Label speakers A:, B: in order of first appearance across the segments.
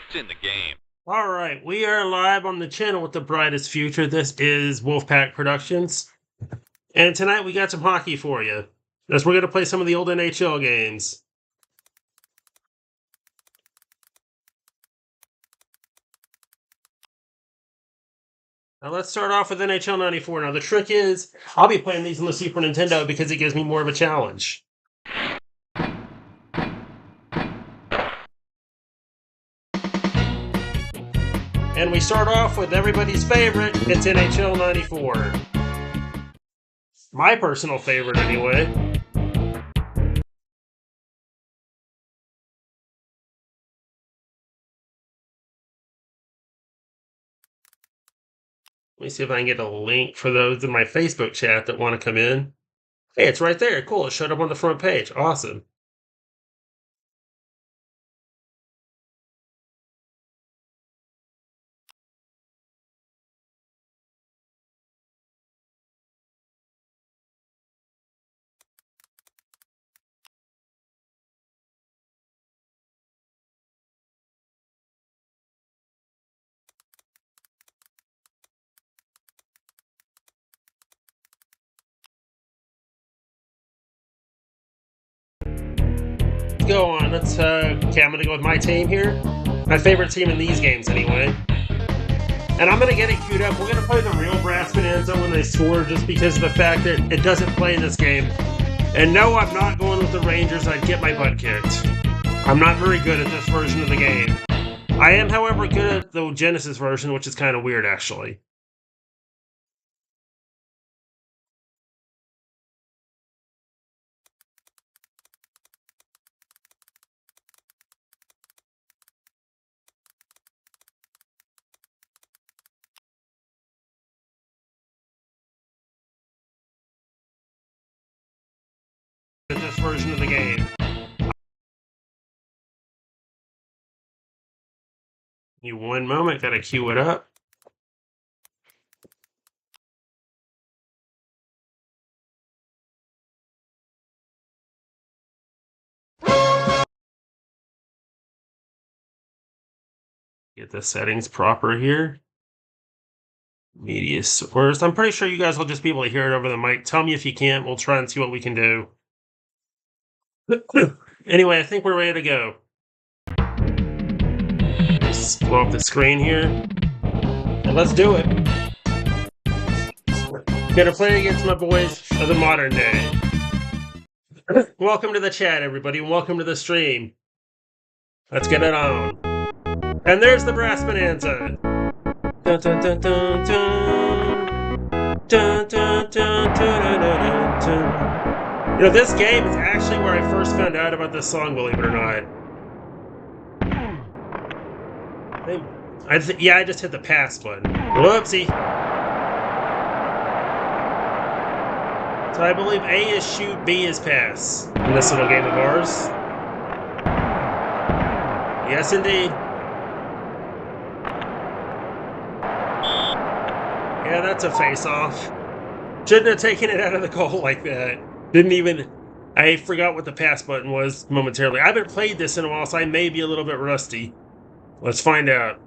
A: What's in the game?
B: All right, we are live on the channel with the brightest future. This is Wolfpack Productions, and tonight we got some hockey for you. As we're going to play some of the old NHL games. Now let's start off with NHL 94. Now the trick is, I'll be playing these on the Super Nintendo because it gives me more of a challenge. And we start off with everybody's favorite, it's NHL 94. My personal favorite, anyway. Let me see if I can get a link for those in my Facebook chat that want to come in. Hey, it's right there. Cool. It showed up on the front page. Awesome. Go on. Okay, I'm gonna go with my team here. My favorite team in these games, anyway. And I'm gonna get it queued up. We're gonna play the real Brass Bonanza when they score, just because of the fact that it doesn't play in this game. And no, I'm not going with the Rangers. I'd get my butt kicked. I'm not very good at this version of the game. I am, however, good at the Genesis version, which is kind of weird, actually. This version of the game. You 1 moment, gotta queue it up. Get the settings proper here. Media source. I'm pretty sure you guys will just be able to hear it over the mic. Tell me if you can't. We'll try and see what we can do. Anyway, I think we're ready to go. Just blow up the screen here. And let's do it. Gonna play against my boys of the modern day. Welcome to the chat, everybody, and welcome to the stream. Let's get it on. And there's the Brass Bonanza. Dun, dun, dun, dun, dun. Dun, dun, dun, dun, dun, dun, dun. You know, this game is actually where I first found out about this song, believe it or not. Yeah, I just hit the pass button. Whoopsie. So I believe A is shoot, B is pass in this little game of ours. Yes, indeed. Yeah, that's a face-off. Shouldn't have taken it out of the goal like that. Didn't even... I forgot what the pass button was momentarily. I haven't played this in a while, so I may be a little bit rusty. Let's find out.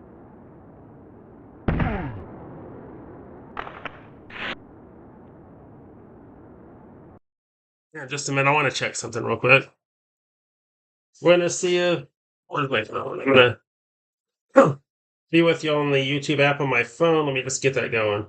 B: Yeah, just a minute. I want to check something real quick. We're going to see you... Where's my phone? I'm going to be with you on the YouTube app on my phone. Let me just get that going.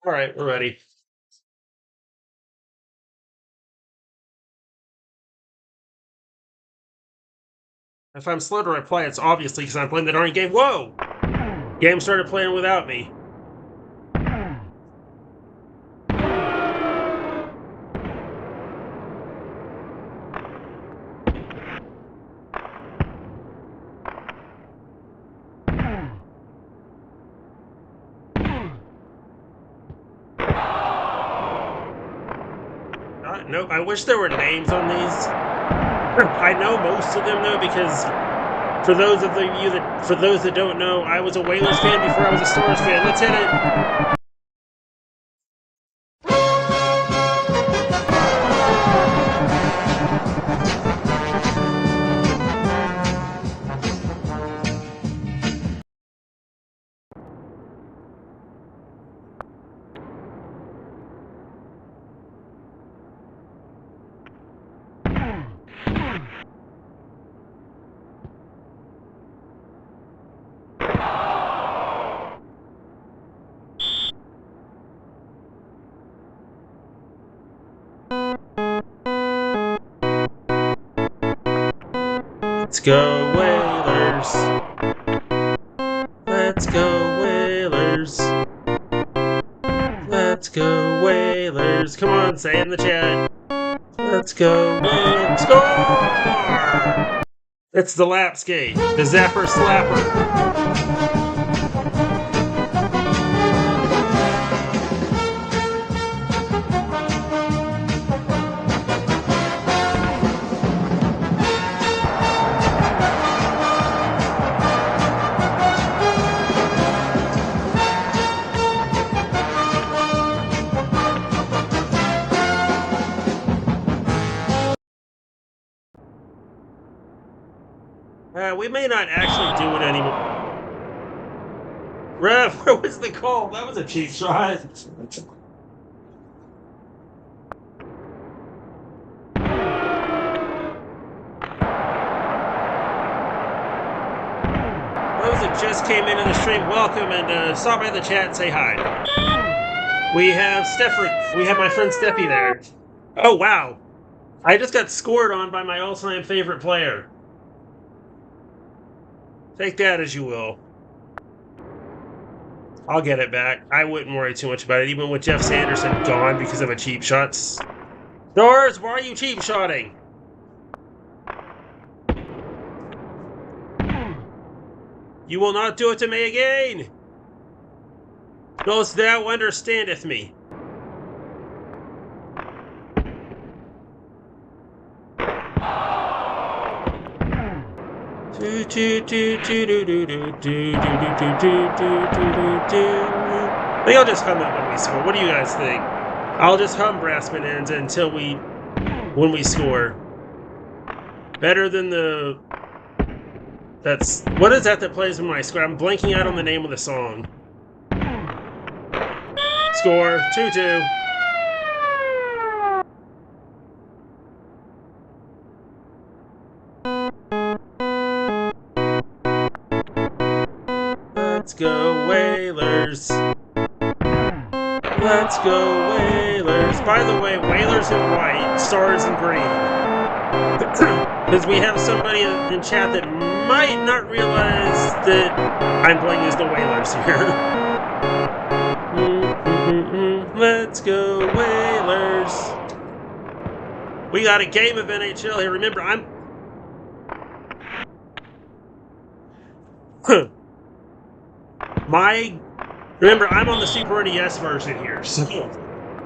B: All right, we're ready. If I'm slow to reply, it's obviously because I'm playing the darn game. Whoa! Game started playing without me. not. Nope. I wish there were names on these. I know most of them though, because for those that don't know, I was a Whalers fan before I was a Stars fan. Let's hit it. Let's go Whalers. Let's go Whalers. Let's go Whalers. Come on, say it in the chat. Let's go Whalers. Score! It's the lap skate. The Zapper Slapper. We may not actually do it anymore. Ref, where was the call? That was a cheap shot. Those that just came into the stream, welcome, and stop by the chat and say hi. We have we have my friend Steffi there. Oh, wow. I just got scored on by my all-time favorite player. Take that as you will. I'll get it back. I wouldn't worry too much about it, even with Jeff Sanderson gone because of a cheap shot. Stars, why are you cheap shotting? You will not do it to me again. Dost thou understandeth me? I think I'll just hum it when we score. What do you guys think? I'll just hum Brass Bonanza until when we score. Better than the... What is that plays when I score? I'm blanking out on the name of the song. Score, 2-2. Let's go Whalers. Let's go Whalers. By the way, Whalers in white, Stars in green. Because we have somebody in chat that might not realize that I'm playing as the Whalers here. Let's go Whalers. We got a game of NHL here. Remember, Remember, I'm on the Super NES version here, so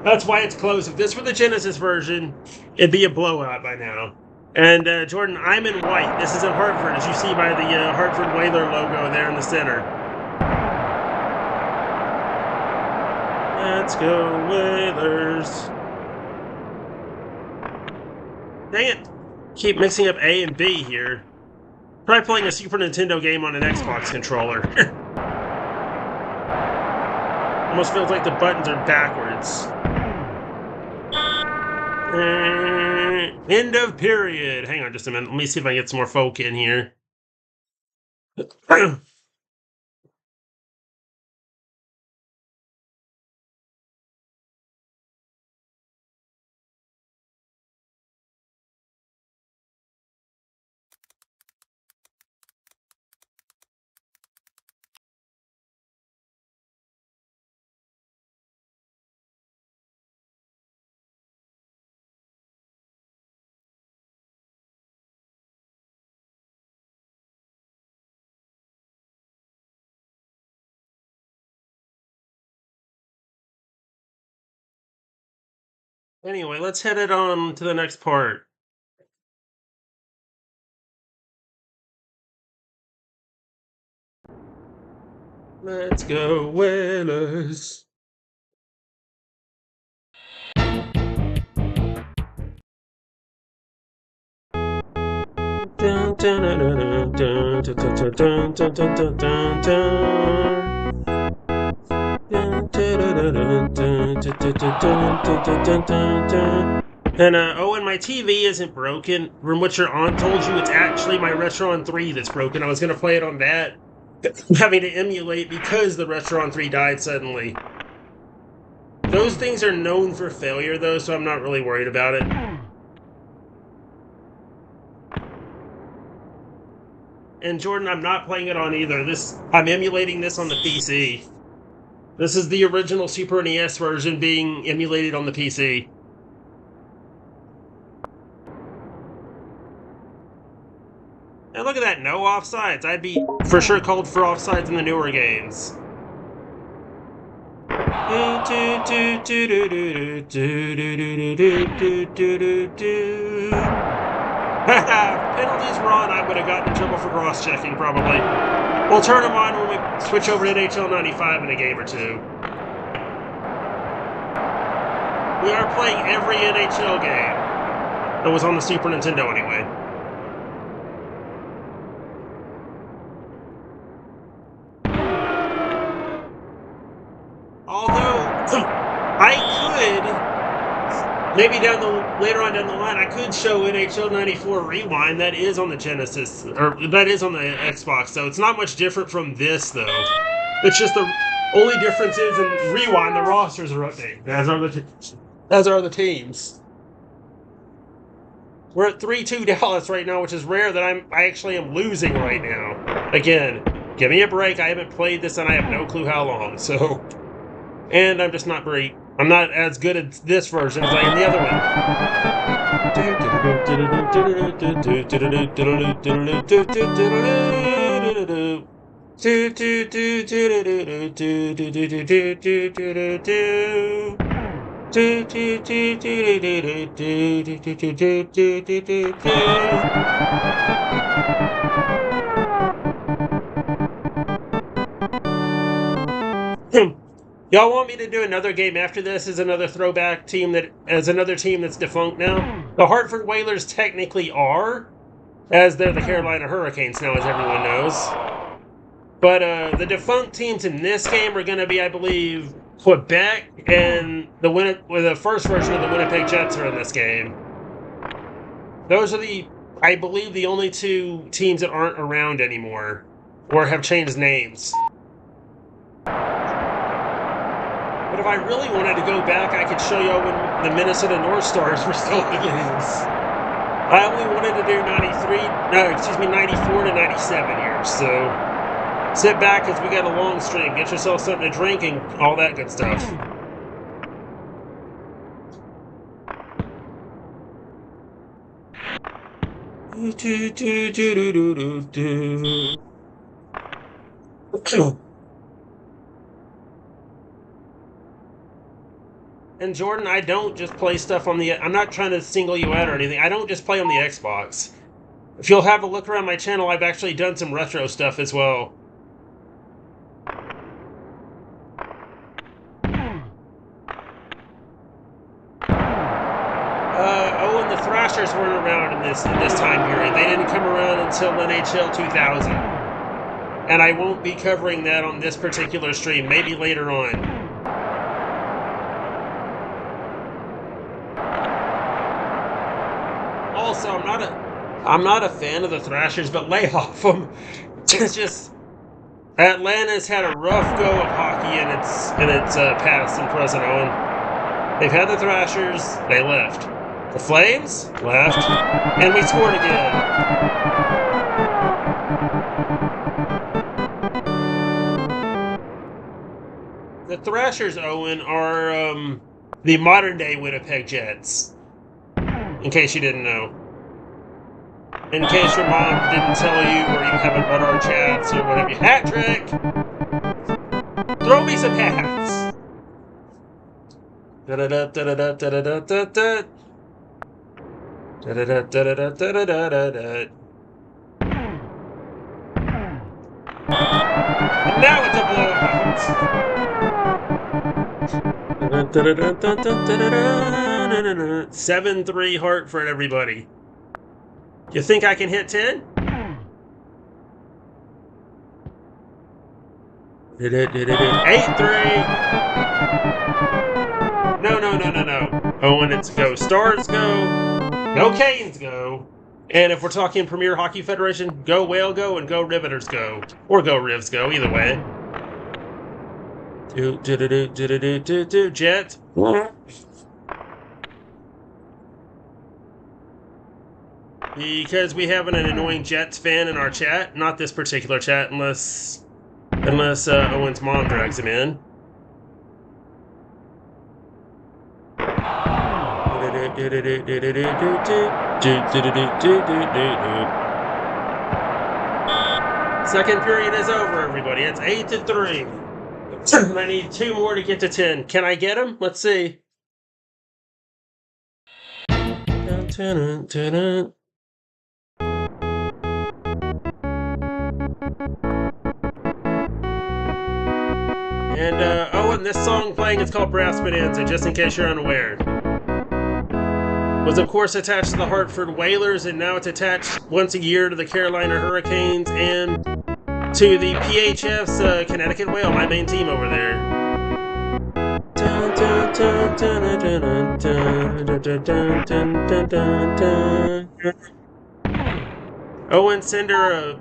B: that's why it's close. If this were the Genesis version, it'd be a blowout by now. And Jordan, I'm in white. This is in Hartford, as you see by the Hartford Whaler logo there in the center. Let's go Whalers. Dang it. Keep mixing up A and B here. Probably playing a Super Nintendo game on an Xbox controller. Almost feels like the buttons are backwards. End of period. Hang on just a minute. Let me see if I can get some more folk in here. Anyway, let's head it on to the next part. Let's go, Whalers. And oh, and my TV isn't broken. From what your aunt told you, it's actually my Retron 3 that's broken. I was going to play it on that. I'm having to emulate because the Retron 3 died suddenly. Those things are known for failure, though, so I'm not really worried about it. And Jordan, I'm not playing it on either. I'm emulating this on the PC. This is the original Super NES version being emulated on the PC. And look at that, no offsides. I'd be for sure called for offsides in the newer games. Penalties were on, I would have gotten in trouble for cross-checking, probably. We'll turn them on when we switch over to NHL 95 in a game or two. We are playing every NHL game that was on the Super Nintendo anyway. Although, I could, maybe later on down the line, I could show NHL 94 Rewind. That is on the Genesis, or that is on the Xbox, so it's not much different from this, though. It's just the only difference is in Rewind, the rosters are updated, as are the teams. We're at 3-2 Dallas right now, which is rare that I actually am losing right now. Again, give me a break. I haven't played this, and I have no clue how long, so... And I'm just not great. I'm not as good at this version as I am the other one. Y'all want me to do another game after this as another throwback team another team that's defunct now? The Hartford Whalers technically are, as they're the Carolina Hurricanes now, as everyone knows. But the defunct teams in this game are going to be, I believe, Quebec and the first version of the Winnipeg Jets are in this game. Those are I believe, the only two teams that aren't around anymore or have changed names. But if I really wanted to go back, I could show y'all when the Minnesota North Stars were still in the games. I only wanted to do 94 to 97 years, so sit back because we got a long stream. Get yourself something to drink and all that good stuff. And Jordan, I don't just play stuff on I'm not trying to single you out or anything. I don't just play on the Xbox. If you'll have a look around my channel, I've actually done some retro stuff as well. Oh, and the Thrashers weren't around in this time period. They didn't come around until NHL 2000. And I won't be covering that on this particular stream, maybe later on. Also, I'm not a fan of the Thrashers, but lay off them. It's just Atlanta's had a rough go of hockey in its past and present, Owen. They've had the Thrashers, they left. The Flames left, and we scored again. The Thrashers, Owen, are the modern-day Winnipeg Jets. In case you didn't know. In case your mom didn't tell you or you haven't read our chats or whatever. Hat trick! Throw me some hats! Da-da-da-da-da-da-da-da-da. Da-da-da-da-da-da-da-da-da. And now it's a blowout. 7-3 Hartford, everybody. You think I can hit 10? 8-3. No. Owen, it's go Stars go Canes go. And if we're talking Premier Hockey Federation, go Whale go and go Riveters go. Or go Rivs go, either way. Jets. Because we have an annoying Jets fan in our chat. Not this particular chat, unless Owen's mom drags him in. Second period is over, everybody. It's 8-3. I need 2 more to get to 10. Can I get him? Let's see. And, Owen, this song playing is called Brass Bonanza, just in case you're unaware. Was, of course, attached to the Hartford Whalers, and now it's attached once a year to the Carolina Hurricanes and to the PHF's Connecticut Whale, my main team over there. Owen, send her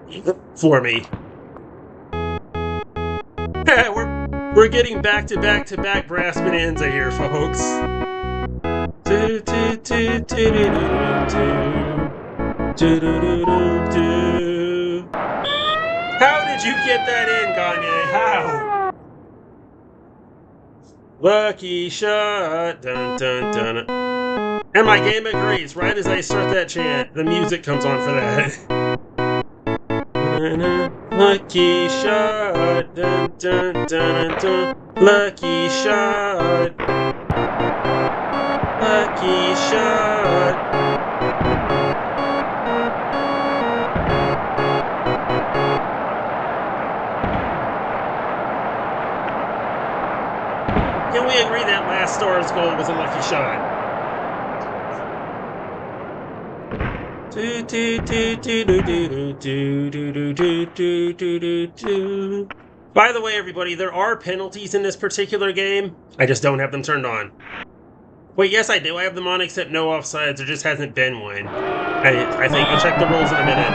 B: for me. We're getting back-to-back Brass Bonanza here, folks. How did you get that in, Gagne? How? Lucky shot. Dun, dun, dun. And my game agrees. Right as I start that chant, the music comes on for that. Lucky shot. Dun, dun, dun, dun. Lucky shot. Lucky shot. Can we agree that last Stars goal was a lucky shot? By the way, everybody, there are penalties in this particular game. I just don't have them turned on. Wait, yes, I do. I have them on, except no offsides. There just hasn't been one. I think I'll check the rules in a minute.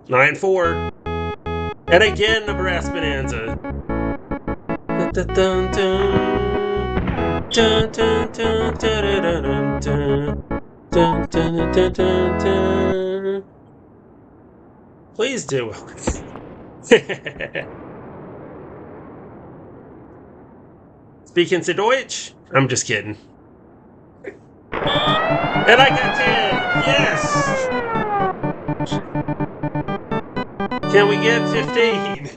B: 9-4. And again, the Brass Bonanza. Please do. Speaking to Deutsch? I'm just kidding. And I got 10! Yes! Can we get 15?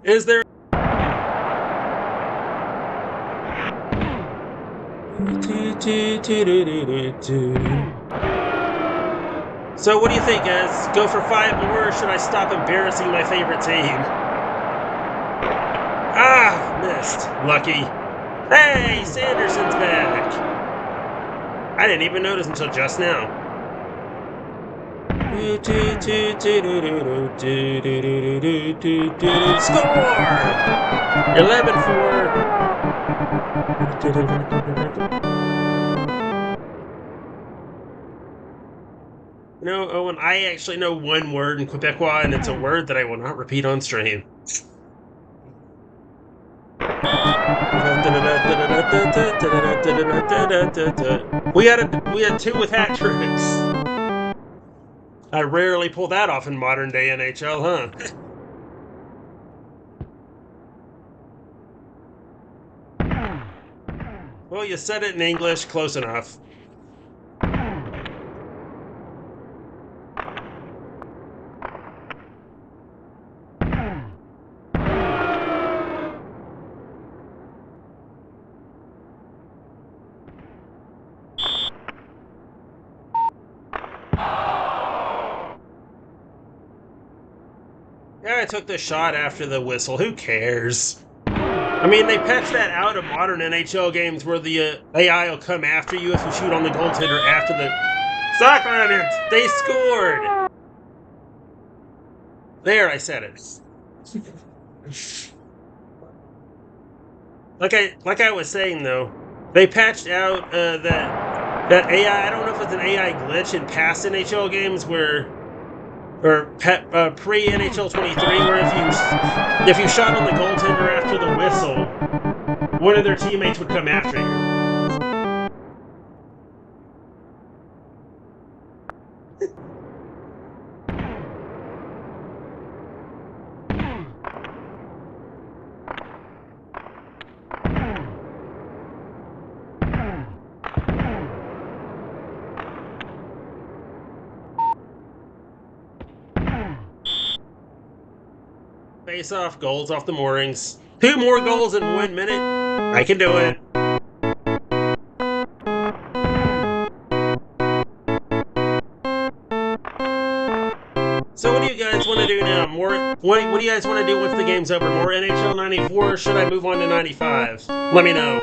B: Is there... So what do you think, guys? Go for 5 more, or should I stop embarrassing my favorite team? Ah, missed. Lucky. Hey, Sanderson's back. I didn't even notice until just now. Score! 11-4. No, Owen, I actually know one word in Quebecois, and it's a word that I will not repeat on stream. We had 2 with hat tricks. I rarely pull that off in modern day NHL, huh? Well, you said it in English, close enough. Yeah, I took the shot after the whistle. Who cares? I mean, they patched that out of modern NHL games where the AI will come after you if you shoot on the goaltender after the... Suck on it! They scored! There, I said it. Like I was saying, though, they patched out that AI. I don't know if it's an AI glitch in past NHL games or pre NHL 23, where if you shot on the goaltender after the whistle, one of their teammates would come after you. Face off, goals off the moorings. 2 more goals in 1 minute. I can do it. So what do you guys want to do now? What do you guys want to do once the game's over? More NHL 94 or should I move on to 95? Let me know.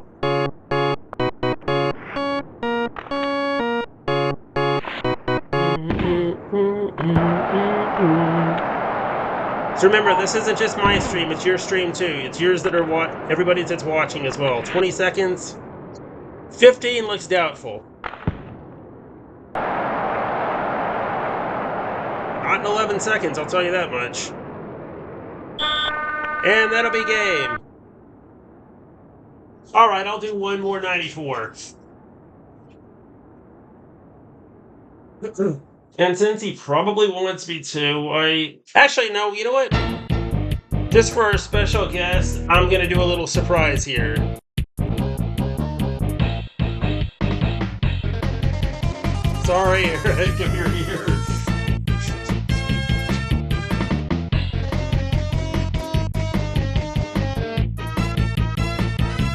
B: So remember, this isn't just my stream, it's your stream too. It's yours that are everybody that's watching as well. 20 seconds. 15 looks doubtful. Not in 11 seconds, I'll tell you that much. And that'll be game. Alright, I'll do one more 94. And since he probably wants me to, Actually, no, you know what? Just for our special guest, I'm gonna do a little surprise here. Sorry, Eric, if you're here.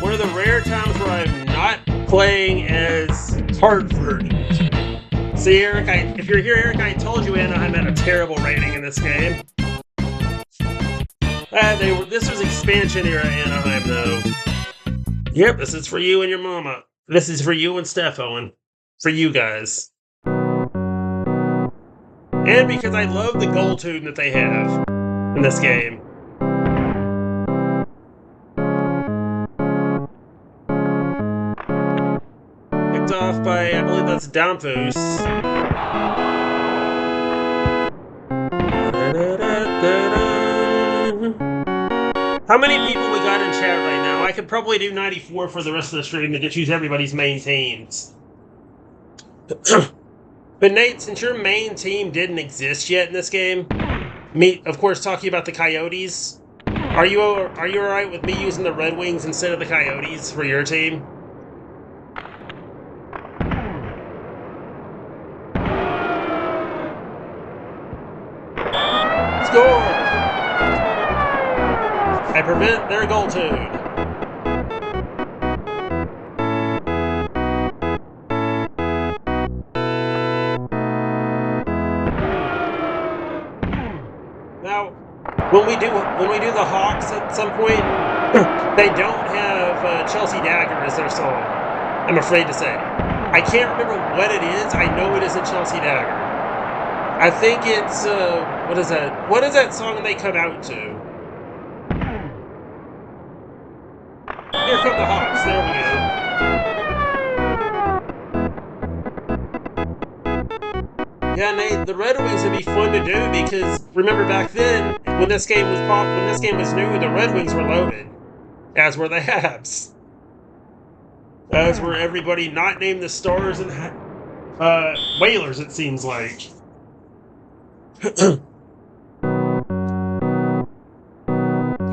B: One of the rare times where I'm not playing as Hartford. See, Eric, if you're here, Eric, I told you Anaheim had a terrible rating in this game. This was expansion era Anaheim, though. Yep, this is for you and your mama. This is for you and Steph Owen. For you guys. And because I love the goal tune that they have in this game. Picked off by, I believe that's Damphus. How many people we got in chat right now? I could probably do 94 for the rest of the stream to choose everybody's main teams. But Nate, since your main team didn't exist yet in this game, me, of course, talking about the Coyotes, are you alright with me using the Red Wings instead of the Coyotes for your team? Score! I prevent their goal tune. Now, when we do the Hawks at some point, they don't have Chelsea Dagger as their song. I'm afraid to say. I can't remember what it is. I know it isn't Chelsea Dagger. I think it's what is that? What is that song they come out to? Here come the Hawks. There we go. Yeah, Nate, the Red Wings would be fun to do because remember back then when this game was new, the Red Wings were loaded, as were the Habs, as were everybody not named the Stars and Whalers. It seems like.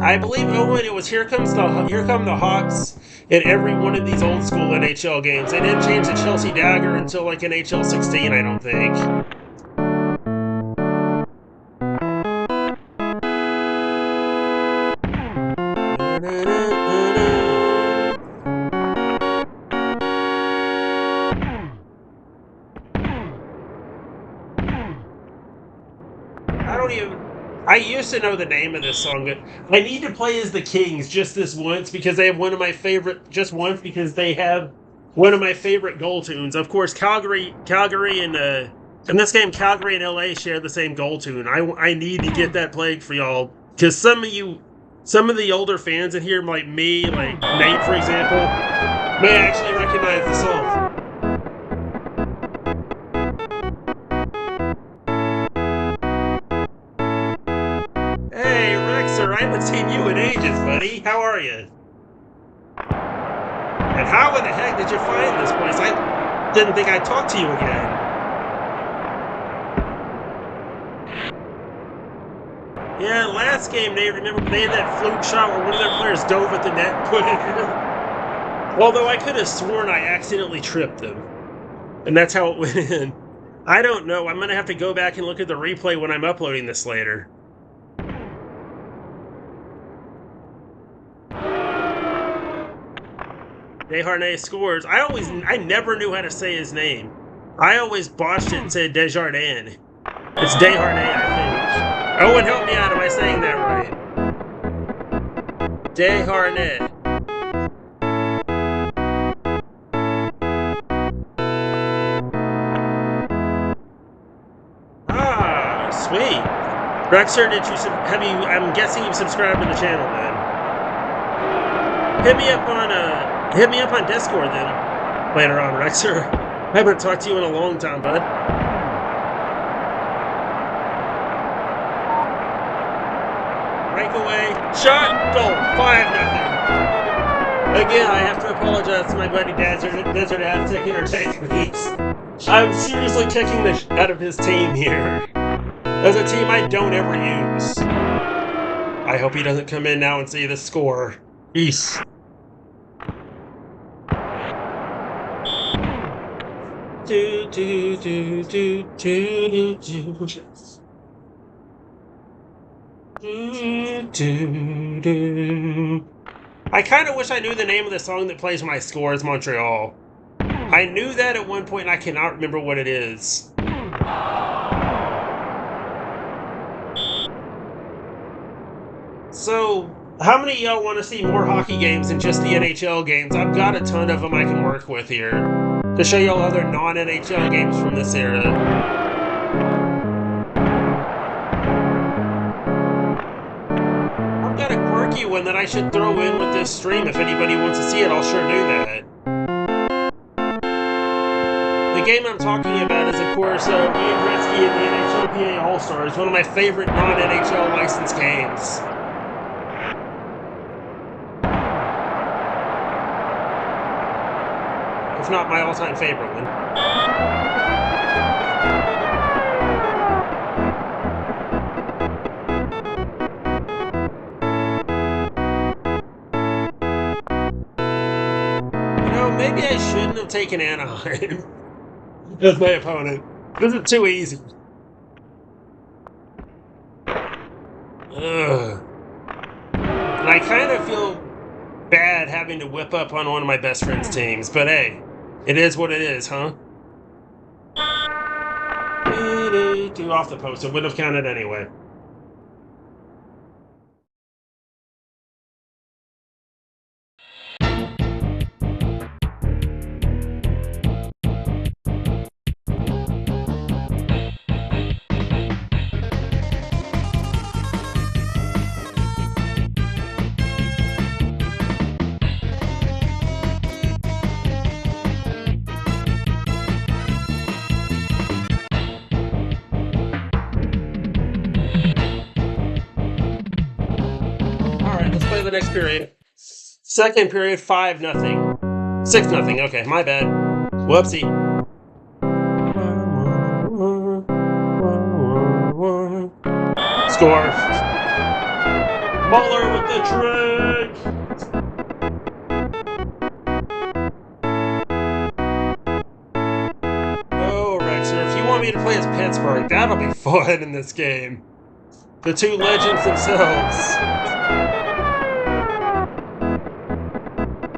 B: I believe it was Here Come the Hawks in every one of these old school NHL games. They didn't change the Chelsea Dagger until like NHL 16, I don't think. I used to know the name of this song, but I need to play as the Kings just this once because they have one of my favorite. Just once because they have one of my favorite goal tunes. Of course, Calgary, and in this game, Calgary and LA share the same goal tune. I need to get that played for y'all because some of the older fans in here, like me, like Nate, for example, may actually recognize the song. I haven't seen you in ages, buddy. How are you? And how in the heck did you find this place? I didn't think I'd talk to you again. Yeah, last game, Nate, remember they had that fluke shot where one of their players dove at the net and put it in? Although I could have sworn I accidentally tripped them. And that's how it went in. I don't know. I'm going to have to go back and look at the replay when I'm uploading this later. Desharnais scores. I never knew how to say his name. I always botched it and said Desjardins. It's Desharnais, I think. Owen, help me out. Am I saying that right? Desharnais. Ah, sweet. Rexer, I'm guessing you've subscribed to the channel then. Hit me up on Discord then, later on, Rexer. I haven't talked to you in a long time, bud. Breakaway, shot, goal, 5-0. Again, I have to apologize to my buddy Desert Aztec Entertainment. I'm seriously kicking the shit out of his team here. As a team I don't ever use. I hope he doesn't come in now and see the score. Peace. I kind of wish I knew the name of the song that plays when I score as Montreal. I knew that at one point and I cannot remember what it is. So, how many of y'all want to see more hockey games than just the NHL games? I've got a ton of them I can work with here to show y'all other non-NHL games from this era. I've got a quirky one that I should throw in with this stream. If anybody wants to see it, I'll sure do that. The game I'm talking about is, of course, Wayne Gretzky and the NHLPA All Stars, one of my favorite non-NHL licensed games. If not my all-time favorite one. You know, maybe I shouldn't have taken Anaheim as my opponent. This is too easy. Ugh. And I kind of feel bad having to whip up on one of my best friend's teams, but hey. It is what it is, huh? Off the post. It wouldn't have counted anyway. The next period. Second period, 5-0. 6-0. Okay, my bad. Whoopsie. Score. Muller with the trick. Oh, Rexer, if you want me to play as Pittsburgh, that'll be fun in this game. The two legends themselves.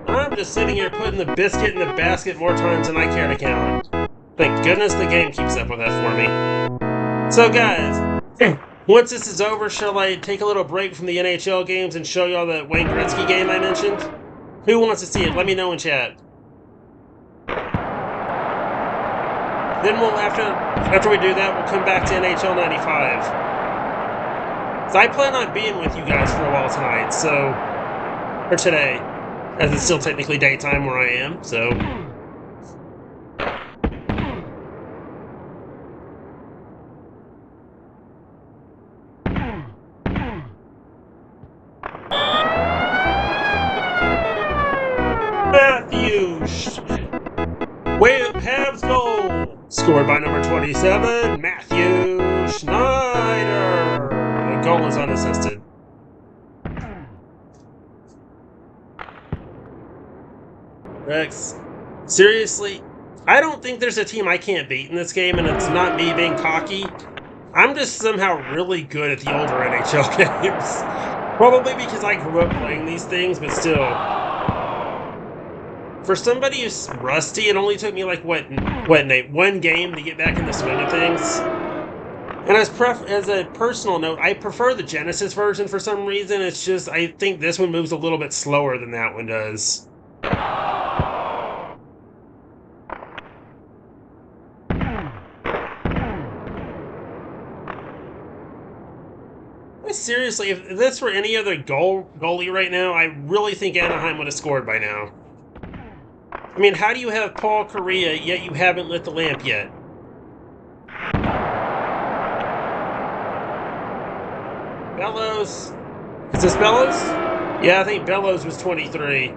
B: I'm just sitting here putting the biscuit in the basket more times than I care to count. Thank goodness the game keeps up with that for me. So guys, Once this is over, shall I take a little break from the NHL games and show y'all the Wayne Gretzky game I mentioned? Who wants to see it? Let me know in chat. Then we'll, after we do that, we'll come back to NHL 95. So I plan on being with you guys for a while tonight, so... Or today. As it's still technically daytime where I am, so... Habs goal! Scored by number 27, Matthew Schneider! The goal is unassisted. Rex, seriously, I don't think there's a team I can't beat in this game, and it's not me being cocky. I'm just somehow really good at the older NHL games. Probably because I grew up playing these things, but still. For somebody who's rusty, it only took me like, what, Nate? One game to get back in the swing of things. And as a personal note, I prefer the Genesis version for some reason. It's just, I think this one moves a little bit slower than that one does. Seriously, if this were any other goalie right now, I really think Anaheim would have scored by now. I mean, how do you have Paul Kariya, yet you haven't lit the lamp yet? Bellows. Is this Bellows? Yeah, I think Bellows was 23.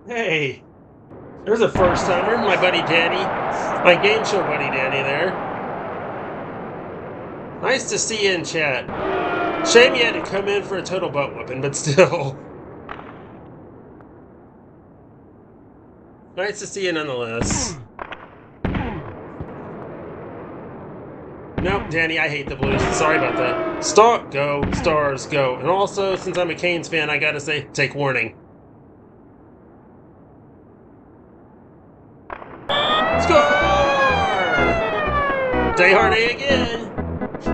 B: Hey. There's a first-timer, my buddy Danny. My game show buddy Danny there. Nice to see you in chat. Shame you had to come in for a total butt whooping, but still. Nice to see you nonetheless. Nope, Danny, I hate the Blues. Sorry about that. Go, Stars, go. And also, since I'm a Canes fan, I gotta say, take warning. Score! Desharnais again.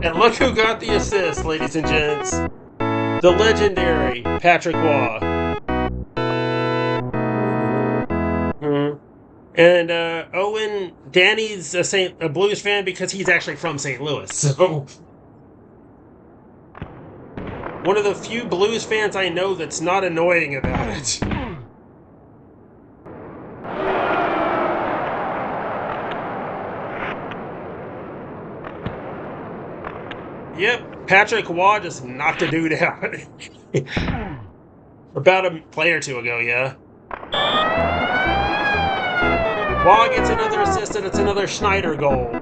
B: And look who got the assist, ladies and gents. The legendary Patrick Waugh. And Owen, Danny's a Blues fan because he's actually from St. Louis. So one of the few Blues fans I know that's not annoying about it. Yep, Patrick Waugh just knocked a dude out. About a play or two ago, yeah. Waugh gets another assist, and it's another Schneider goal.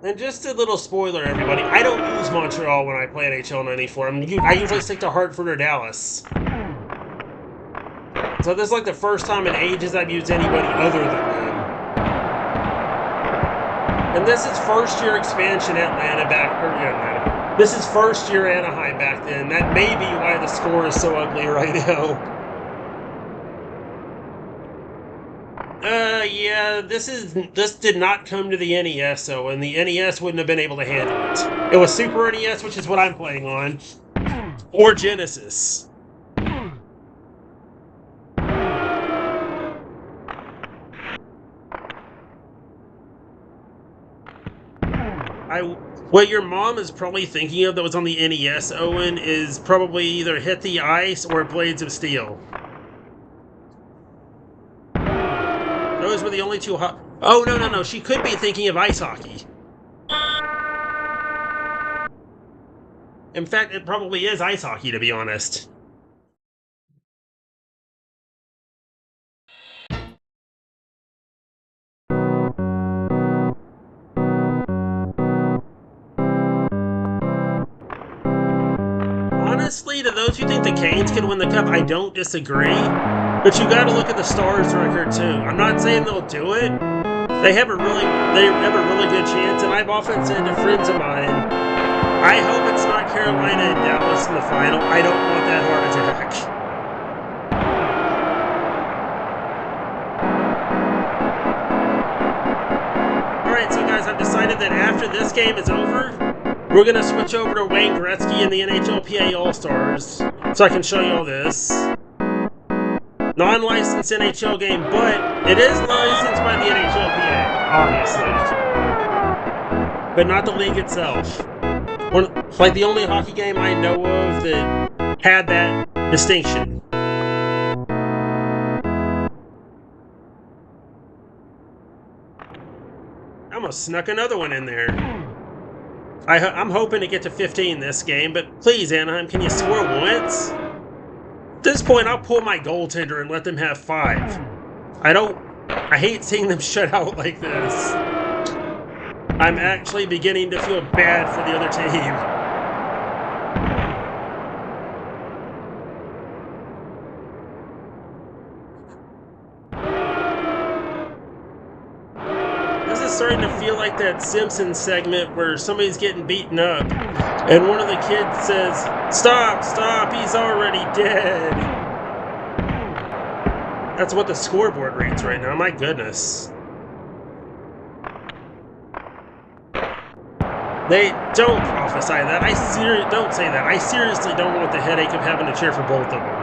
B: And just a little spoiler, everybody. I don't use Montreal when I play NHL 94. I usually stick to Hartford or Dallas. So this is like the first time in ages I've used anybody other than them. And this is first year expansion Atlanta back, This is first year Anaheim back then. That may be why the score is so ugly right now. Yeah, this did not come to the NES, so, and the NES wouldn't have been able to handle it. It was Super NES, which is what I'm playing on, or Genesis. What your mom is probably thinking of that was on the NES, Owen, is probably either Hit the Ice or Blades of Steel. Those were the only two Oh, no. She could be thinking of Ice Hockey. In fact, it probably is Ice Hockey, to be honest. Honestly, to those who think the Canes could win the Cup, I don't disagree. But you got to look at the Stars record too. I'm not saying they'll do it. They have a really good chance, and I've often said to friends of mine I hope it's not Carolina and Dallas in the final. I don't want that heart attack. Alright, so guys, I've decided that after this game is over, we're going to switch over to Wayne Gretzky and the NHLPA All Stars, so I can show you all this. Non-licensed NHL game, but it is licensed by the NHLPA, obviously. But not the league itself. Like the only hockey game I know of that had that distinction. I almost snuck another one in there. I'm hoping to get to 15 this game, but please, Anaheim, can you score once? At this point, I'll pull my goaltender and let them have 5. I hate seeing them shut out like this. I'm actually beginning to feel bad for the other team. This is starting to feel like that Simpsons segment where somebody's getting beaten up, and one of the kids says, "Stop, stop, he's already dead." That's what the scoreboard reads right now, my goodness. They don't prophesy that. Don't say that. I seriously don't want the headache of having to cheer for both of them.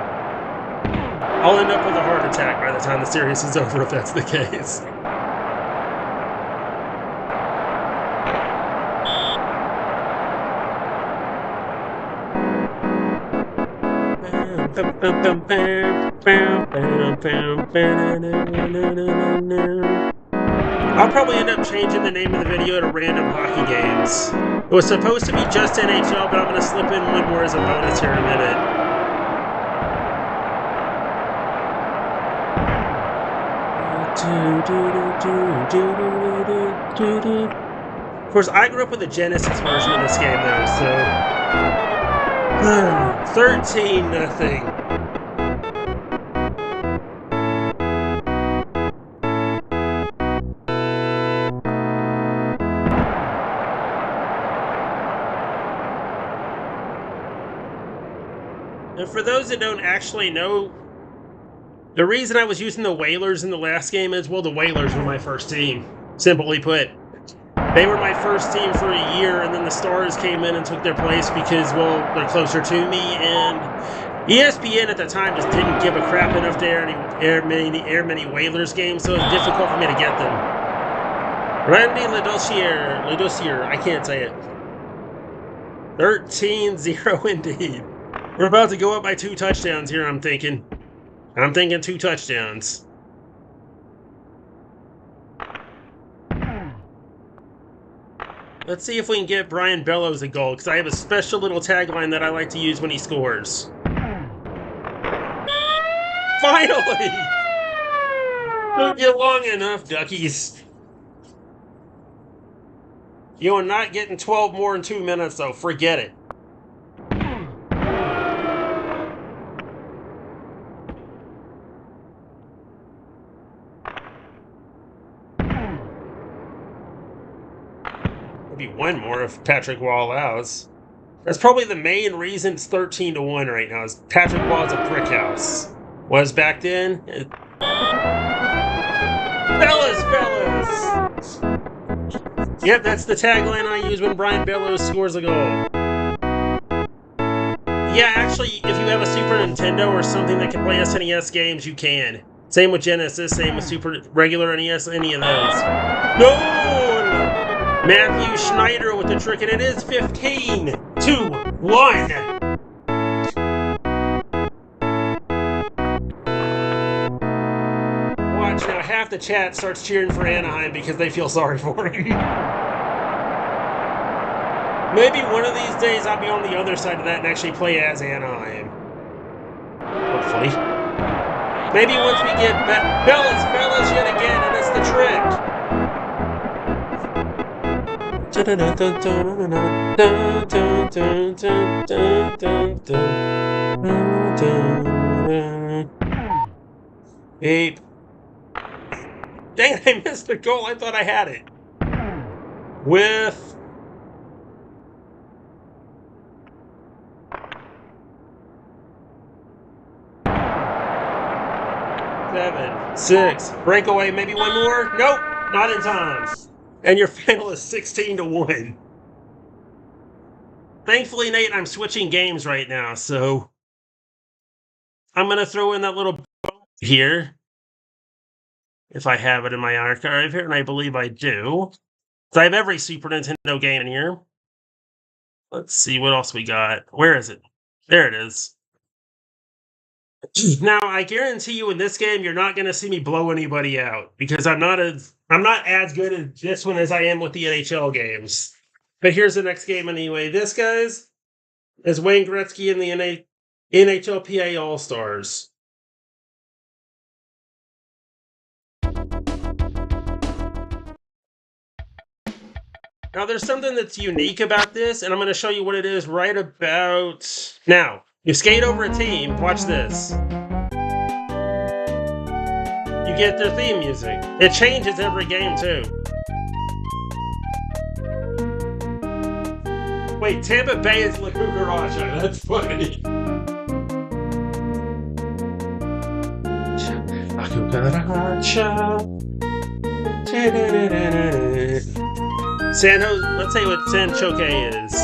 B: I'll end up with a heart attack by the time the series is over if that's the case. I'll probably end up changing the name of the video to Random Hockey Games. It was supposed to be just NHL, but I'm going to slip in one more as a bonus here in a minute. Of course, I grew up with the Genesis version of this game, though, so... 13-0. And for those that don't actually know, the reason I was using the Whalers in the last game is, well, the Whalers were my first team, simply put. They were my first team for a year, and then the Stars came in and took their place because, well, they're closer to me, and ESPN at the time just didn't give a crap enough to air many Whalers games, so it was difficult for me to get them. Randy Ledosier, I can't say it. 13-0 indeed. We're about to go up by 2 touchdowns here, I'm thinking. I'm thinking 2 touchdowns. Let's see if we can get Brian Bellows a goal, because I have a special little tagline that I like to use when he scores. Finally! Took you long enough, duckies. You are not getting 12 more in 2 minutes, though. Forget it. Be one more if Patrick Waugh allows. That's probably the main reason it's 13-1 right now, is Patrick Waugh's a brick house. Was back then. Fellas! Yep, that's the tagline I use when Brian Bellows scores a goal. Yeah, actually, if you have a Super Nintendo or something that can play SNES games, you can. Same with Genesis, same with Super Regular NES, any of those. No! Matthew Schneider with the trick, and it is 15-1. Watch now, half the chat starts cheering for Anaheim because they feel sorry for him. Maybe one of these days I'll be on the other side of that and actually play as Anaheim. Hopefully. Maybe once we get fellas yet again, and it's the trick. Beep. Dang it, I missed the goal. I thought I had it. With 6. Breakaway, maybe one more? Nope, not in time. And your final is 16-1. Thankfully, Nate, I'm switching games right now, so I'm going to throw in that little here. If I have it in my archive here, and I believe I do. So I have every Super Nintendo game in here. Let's see what else we got. Where is it? There it is. Now, I guarantee you in this game, you're not going to see me blow anybody out because I'm not as good at this one as I am with the NHL games. But here's the next game anyway. This, guys, is Wayne Gretzky in the NHLPA All Stars. Now, there's something that's unique about this, and I'm going to show you what it is right about now. You skate over a team. Watch this. You get their theme music. It changes every game, too. Wait, Tampa Bay is La Cucaracha. That's funny. La Cucaracha. San Jose, let's say what San Choque is.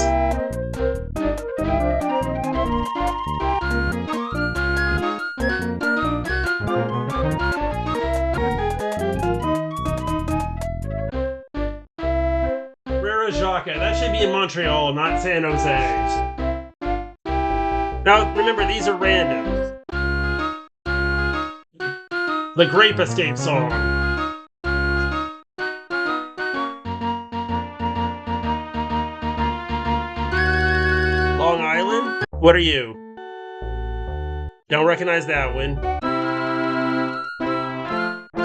B: RHI, that should be in Montreal, not San Jose. Now, remember, these are random. The Grape Escape song. Long Island? What are you? Don't recognize that one.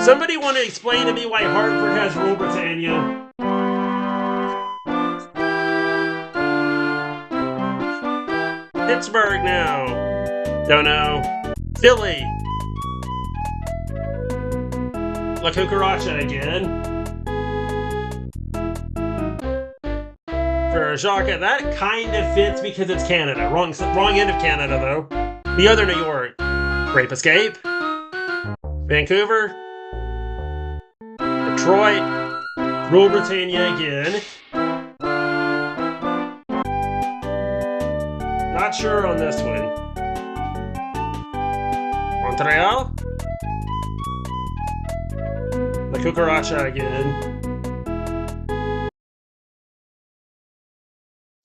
B: Somebody want to explain to me why Hartford has Rule Britannia? Pittsburgh now. Don't know. Philly. La Cucaracha again. For Jacques, that kind of fits because it's Canada. Wrong end of Canada, though. The other New York. Grape Escape. Vancouver. Detroit. Rule Britannia again. Not sure on this one. Montreal. La Cucaracha again.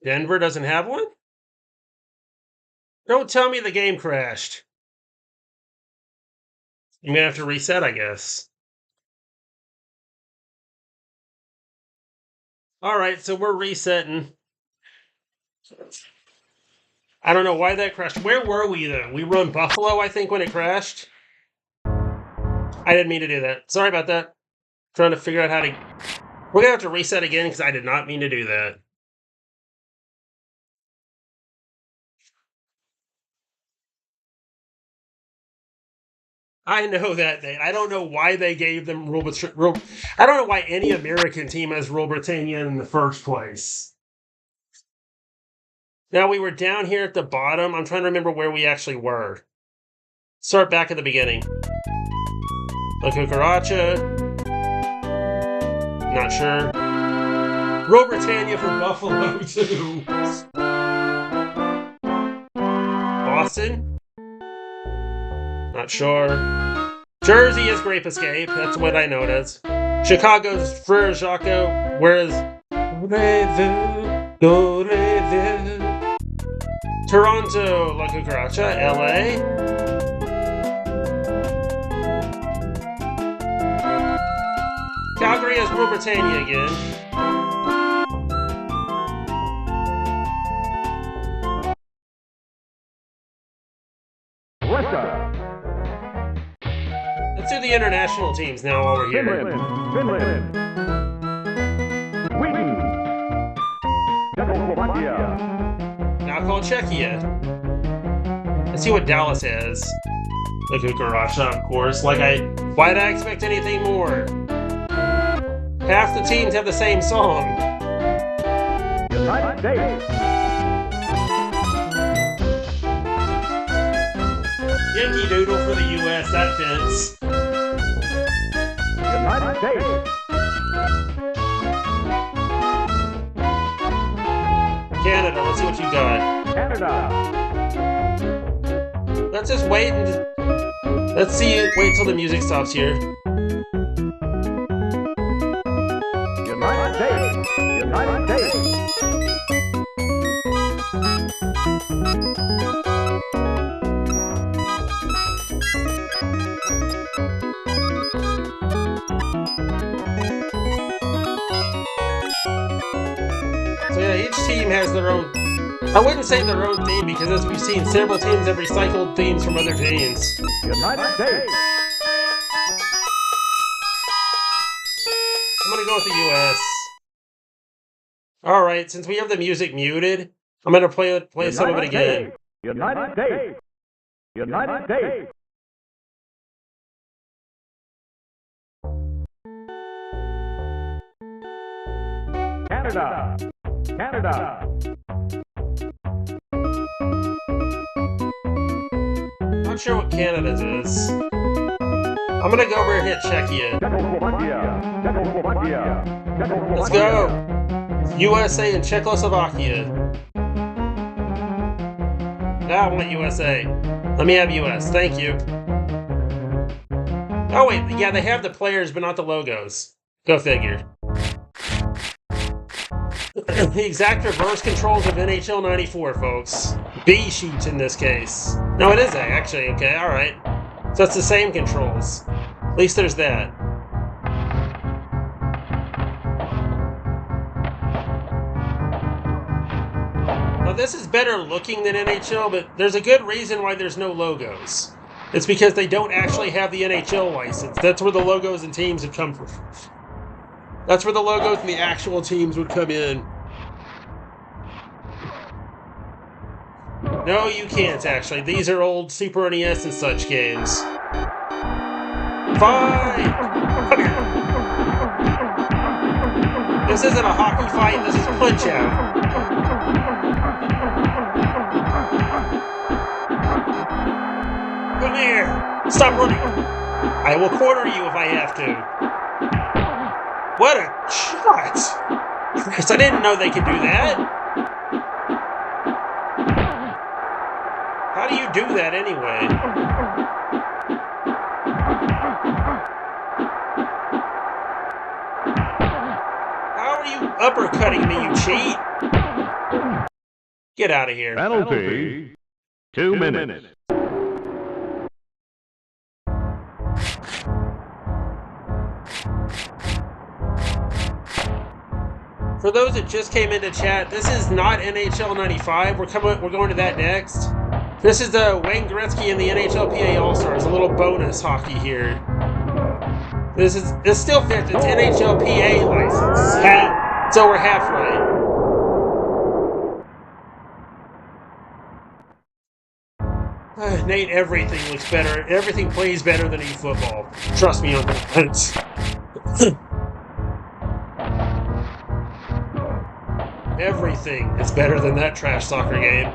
B: Denver doesn't have one? Don't tell me the game crashed. I'm going to have to reset, I guess. Alright, so we're resetting. I don't know why that crashed. Where were we, though? We were in Buffalo, I think, when it crashed. I didn't mean to do that. Sorry about that. Trying to figure out how to... We're going to have to reset again, because I did not mean to do that. I know that, Nate. I don't know why they gave them Rule... I don't know why any American team has Rule Britannia in the first place. Now, we were down here at the bottom. I'm trying to remember where we actually were. Start back at the beginning. La Cucaracha. Not sure. Rule Britannia for Buffalo, too. Boston. Not sure. Jersey is Grape Escape. That's what I know it is. Chicago's Frere Jacques. Whereas Toronto, La Cucaracha. LA. Calgary has Rule Britannia again. Let's do the international teams now while we're here.
A: Finland. Sweden. Czechoslovakia.
B: Now called Czechia. Let's see what Dallas has. The Cucaracha, of course. Why'd I expect anything more? Half the teams have the same song.
A: United States.
B: Yankee Doodle for the U.S., that fits.
A: United States.
B: Canada, let's see what you got.
A: Canada.
B: Let's just wait and let's see. Wait till the music stops here.
A: United States. United States.
B: So yeah, each team has their own. I wouldn't say their own theme because as we've seen, several teams have recycled themes from other teams.
A: United States.
B: I'm gonna go with the U.S. All right, since we have the music muted, I'm gonna play some of it again.
A: United States. United States. Canada. Canada.
B: Not sure what Canada's is. I'm gonna go over and hit Czechia.
A: Czechoslovakia. Czechoslovakia.
B: Let's go. USA and Czechoslovakia. I want USA. Let me have US. Thank you. Oh wait, yeah, they have the players, but not the logos. Go figure. The exact reverse controls of NHL 94, folks. B sheets in this case. No, it is A, actually. Okay, alright. So it's the same controls. At least there's that. Now this is better looking than NHL, but there's a good reason why there's no logos. It's because they don't actually have the NHL license. That's where the logos and teams have come from. That's where the logos and the actual teams would come in. No, you can't, actually. These are old Super NES and such games. Fine! Come here. This isn't a hockey fight, this is Punch-Out! Come here! Stop running! I will corner you if I have to. What a shot! Christ, I didn't know they could do that! How do you do that anyway? How are you uppercutting me, you cheat? Get out of here.
A: Penalty. 2 minutes.
B: For those that just came into chat, this is not NHL 95. We're going to that next. This is the Wayne Gretzky and the NHLPA All Stars. A little bonus hockey here. This still fits. It's NHLPA license. So we're halfway. Nate, everything looks better. Everything plays better than eFootball. Trust me on that. Everything is better than that trash soccer game.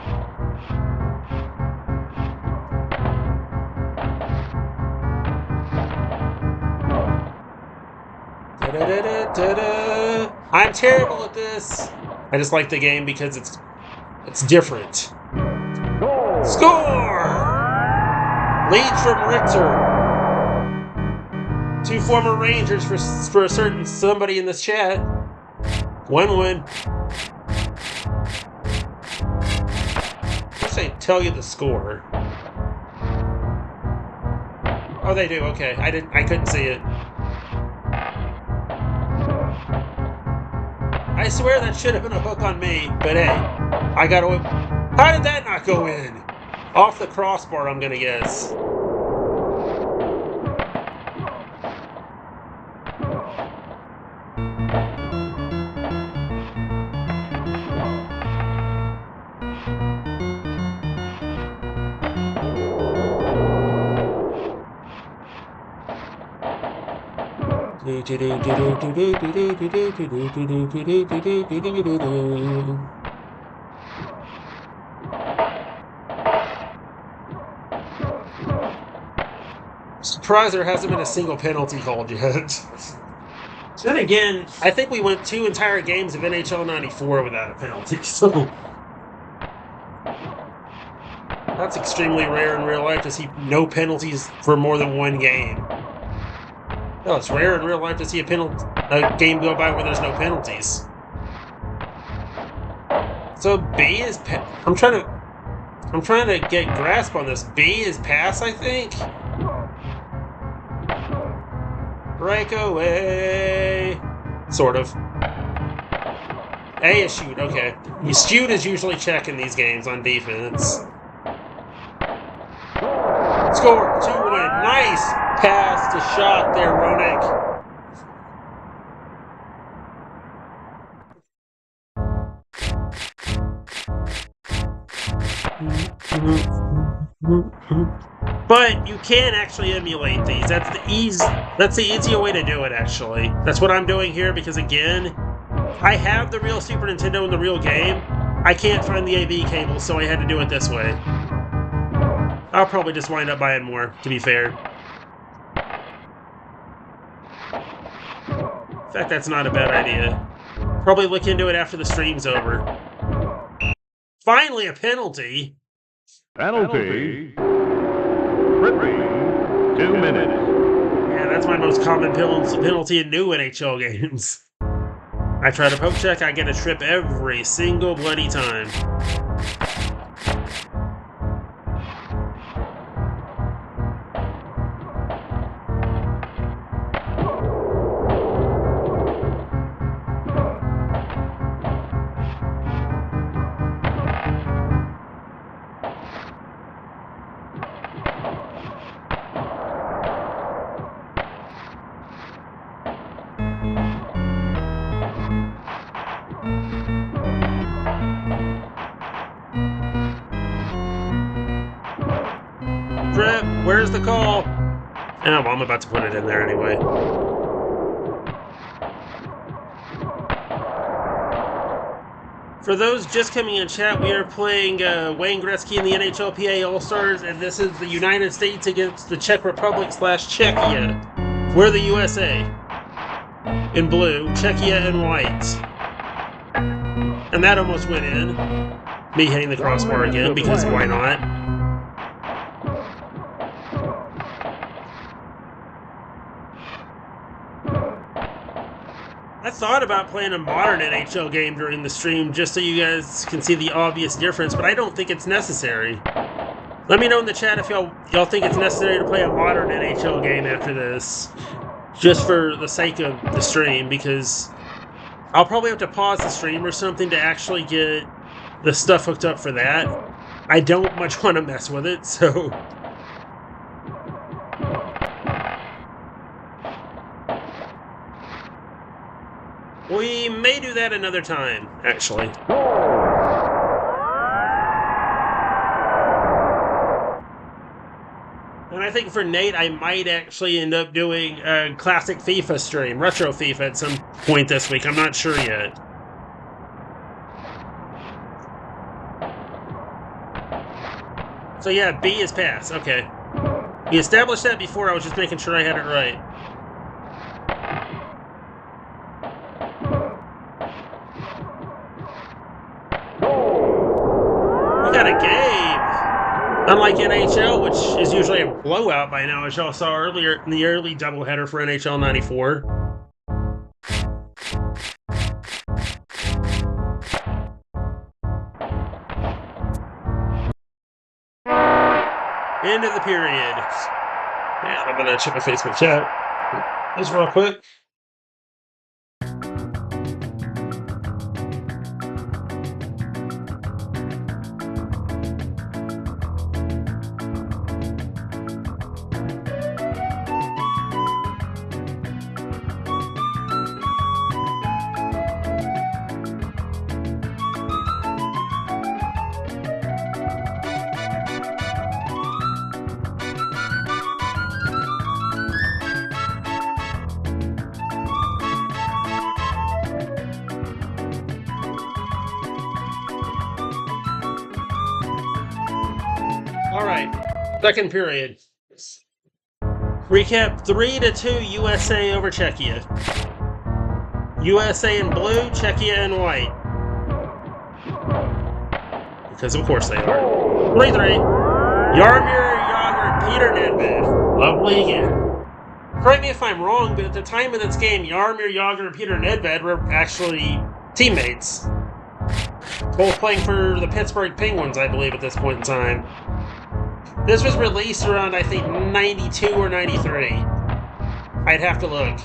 B: Da-da-da-da-da-da. I'm terrible at this. I just like the game because it's different. Score! Lead from Richter. 2 former Rangers for a certain somebody in this chat. 1-1. First they tell you the score. Oh, they do. Okay, I couldn't see it. I swear that should have been a hook on me, but hey, I got to. How did that not go in? Off the crossbar, I'm gonna guess. surprised there hasn't been a single penalty called yet. Then again, I think we went 2 entire games of NHL 94 without a penalty, so that's extremely rare in real life to see no penalties for more than 1 game. No, it's rare in real life to see a game go by where there's no penalties. So B is I'm trying to get grasp on this. B is pass, I think. Breakaway. Sort of. A is shoot, okay. Shoot is usually check in these games on defense. Score! 2-1. Nice pass to shot there, Roenick. But you can actually emulate these. That's the easier way to do it, actually. That's what I'm doing here because, again, I have the real Super Nintendo in the real game. I can't find the AV cable, so I had to do it this way. I'll probably just wind up buying more, to be fair. In fact, that's not a bad idea. Probably look into it after the stream's over. Finally, a penalty.
A: Penalty. Tripping. 2 minutes.
B: Yeah, that's my most common penalty in new NHL games. I try to poke check, I get a trip every single bloody time. Where's the call? Oh, well, I'm about to put it in there anyway. For those just coming in chat, we are playing Wayne Gretzky in the NHLPA All Stars, and this is the United States against the Czech Republic / Czechia. We're the USA in blue, Czechia in white. And that almost went in. Me hitting the crossbar again, because why not? I thought about playing a modern NHL game during the stream just so you guys can see the obvious difference, but I don't think it's necessary. Let me know in the chat if y'all think it's necessary to play a modern NHL game after this, just for the sake of the stream, because I'll probably have to pause the stream or something to actually get the stuff hooked up for that. I don't much want to mess with it, so... We may do that another time, actually. And I think for Nate, I might actually end up doing a classic FIFA stream, retro FIFA, at some point this week. I'm not sure yet. So yeah, B is pass. Okay. We established that before. I was just making sure I had it right. Got a game. Unlike NHL, which is usually a blowout by now, as y'all saw earlier in the early doubleheader for NHL 94. End of the period. Yeah, I'm gonna check my Facebook chat. Just real quick. Second period. Recap 3-2 USA over Czechia. USA in blue, Czechia in white. Because of course they are. 3-3. Jaromir Jagr, Peter Nedved. Lovely again. Correct me if I'm wrong, but at the time of this game, Jaromir Jagr and Peter Nedved were actually teammates. Both playing for the Pittsburgh Penguins, I believe, at this point in time. This was released around, I think, 92 or 93. I'd have to look.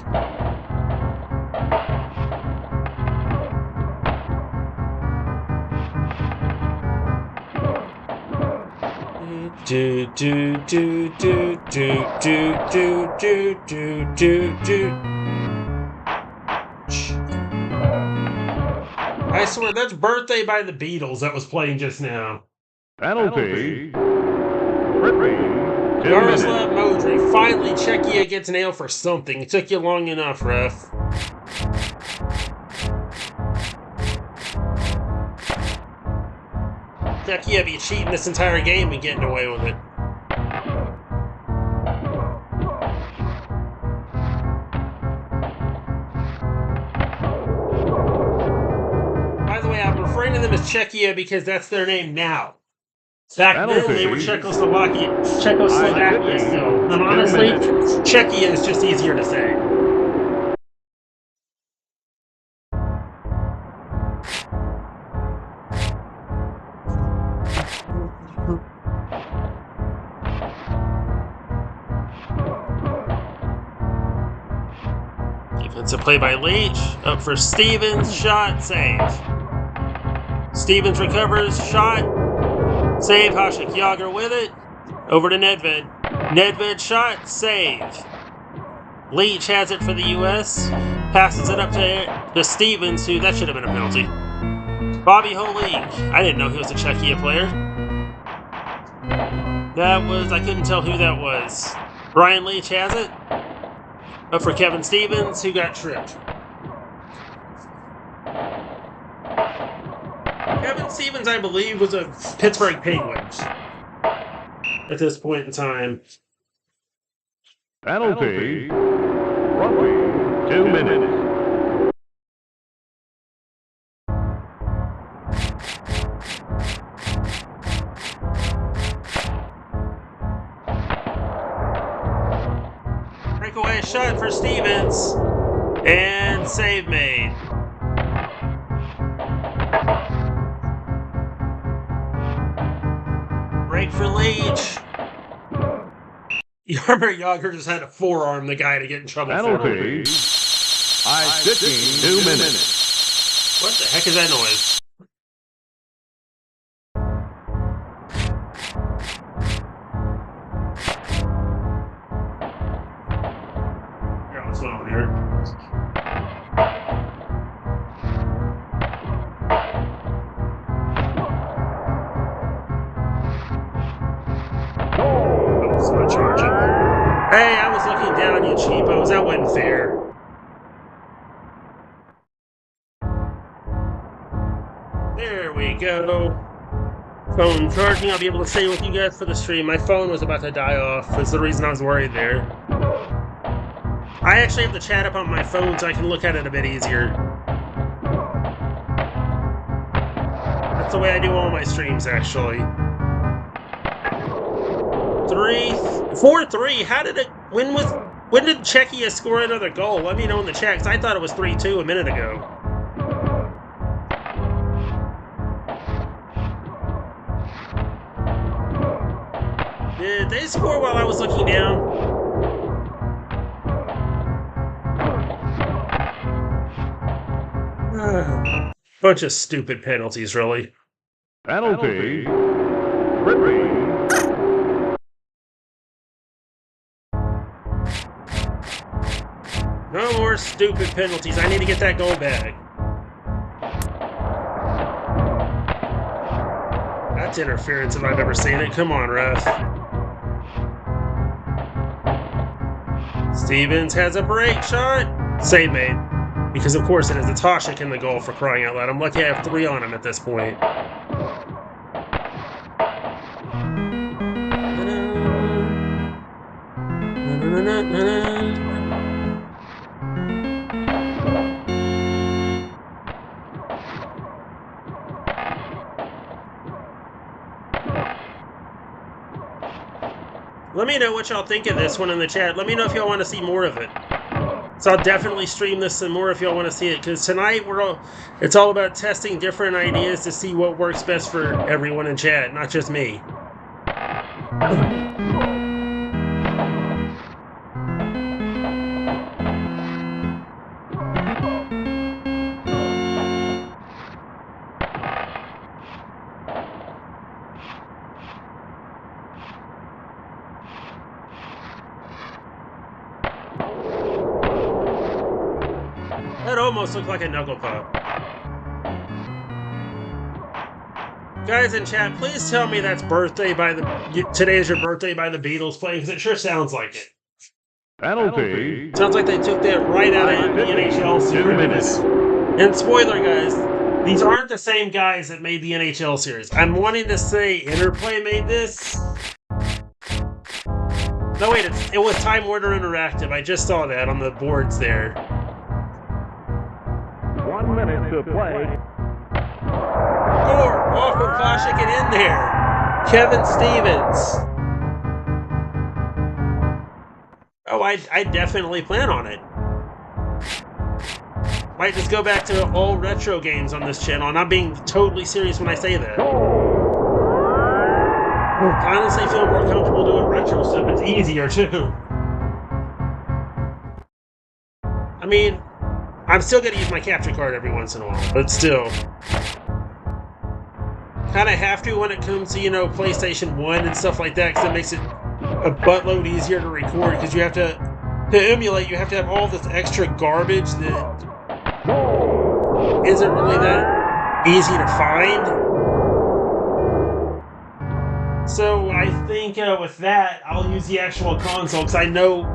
B: I swear, that's Birthday by the Beatles that was playing just now.
A: Penalty. Ripping. 2
B: Yaroslav
A: minutes.
B: Modry. Finally, Czechia gets nailed for something. It took you long enough, ref. Czechia be cheating this entire game and getting away with it. By the way, I'm referring to them as Czechia because that's their name now. Back then, they were Czechoslovakia still. And honestly, Czechia is just easier to say. Defensive play by Leach. Up for Stevens. Shot. Save. Stevens recovers. Shot. Save. Hasek Jagr with it. Over to Nedved. Nedved shot. Save. Leach has it for the U.S. Passes it up to Stevens, who that should have been a penalty. Bobby Holig. I didn't know he was a Czechia player. I couldn't tell who that was. Brian Leach has it. Up for Kevin Stevens, who got tripped. Kevin Stevens, I believe, was a Pittsburgh Penguins at this point in time.
A: Penalty. Roughing. 2 minutes.
B: Breakaway shot for Stevens. And save made. Break for Leach. Jaromir Jagr just had to forearm the guy to get in trouble.
A: Penalty. Sticking 2 minutes.
B: What the heck is that noise? Here, what's going on here? Charging. Hey, I was looking down, you cheapos. That wasn't fair. There we go. Phone charging. I'll be able to stay with you guys for the stream. My phone was about to die off. That's the reason I was worried there. I actually have the chat up on my phone so I can look at it a bit easier. That's the way I do all my streams, actually. 4-3. How did it? When did Czechia score another goal? Let me know in the chat, because I thought it was 3-2 a minute ago. Did they score while I was looking down? Bunch of stupid penalties, really.
A: Penalty. Ripping.
B: No more stupid penalties. I need to get that goal back. That's interference if I've ever seen it. Come on, ref. Stevens has a break shot. Save made. Because of course it is a Toshik in the goal, for crying out loud. I'm lucky I have 3 on him at this point. Let me know what y'all think of this one in the chat. Let me know if y'all want to see more of it. So I'll definitely stream this some more if y'all want to see it. Because tonight it's all about testing different ideas to see what works best for everyone in chat, not just me. That almost looked like a knuckle pop. Guys in chat, please tell me that's Today Is Your Birthday by the Beatles playing, because it sure sounds like it.
A: Penalty.
B: Sounds like they took that right out of the NHL series. And spoiler, guys, these aren't the same guys that made the NHL series. I'm wanting to say Interplay made this. No, wait, it was Time Warner Interactive. I just saw that on the boards there.
A: 1 minute to play.
B: Score! Oh, from Koshik and in there. Kevin Stevens. Oh, I definitely plan on it. Might just go back to all retro games on this channel. I'm not being totally serious when I say that. I honestly feel more comfortable doing retro stuff. It's easier, too. I mean, I'm still going to use my capture card every once in a while, but still. Kind of have to when it comes to, PlayStation 1 and stuff like that, because it makes it a buttload easier to record, because you have to emulate, you have to have all this extra garbage that isn't really that easy to find. So I think with that, I'll use the actual console, because I know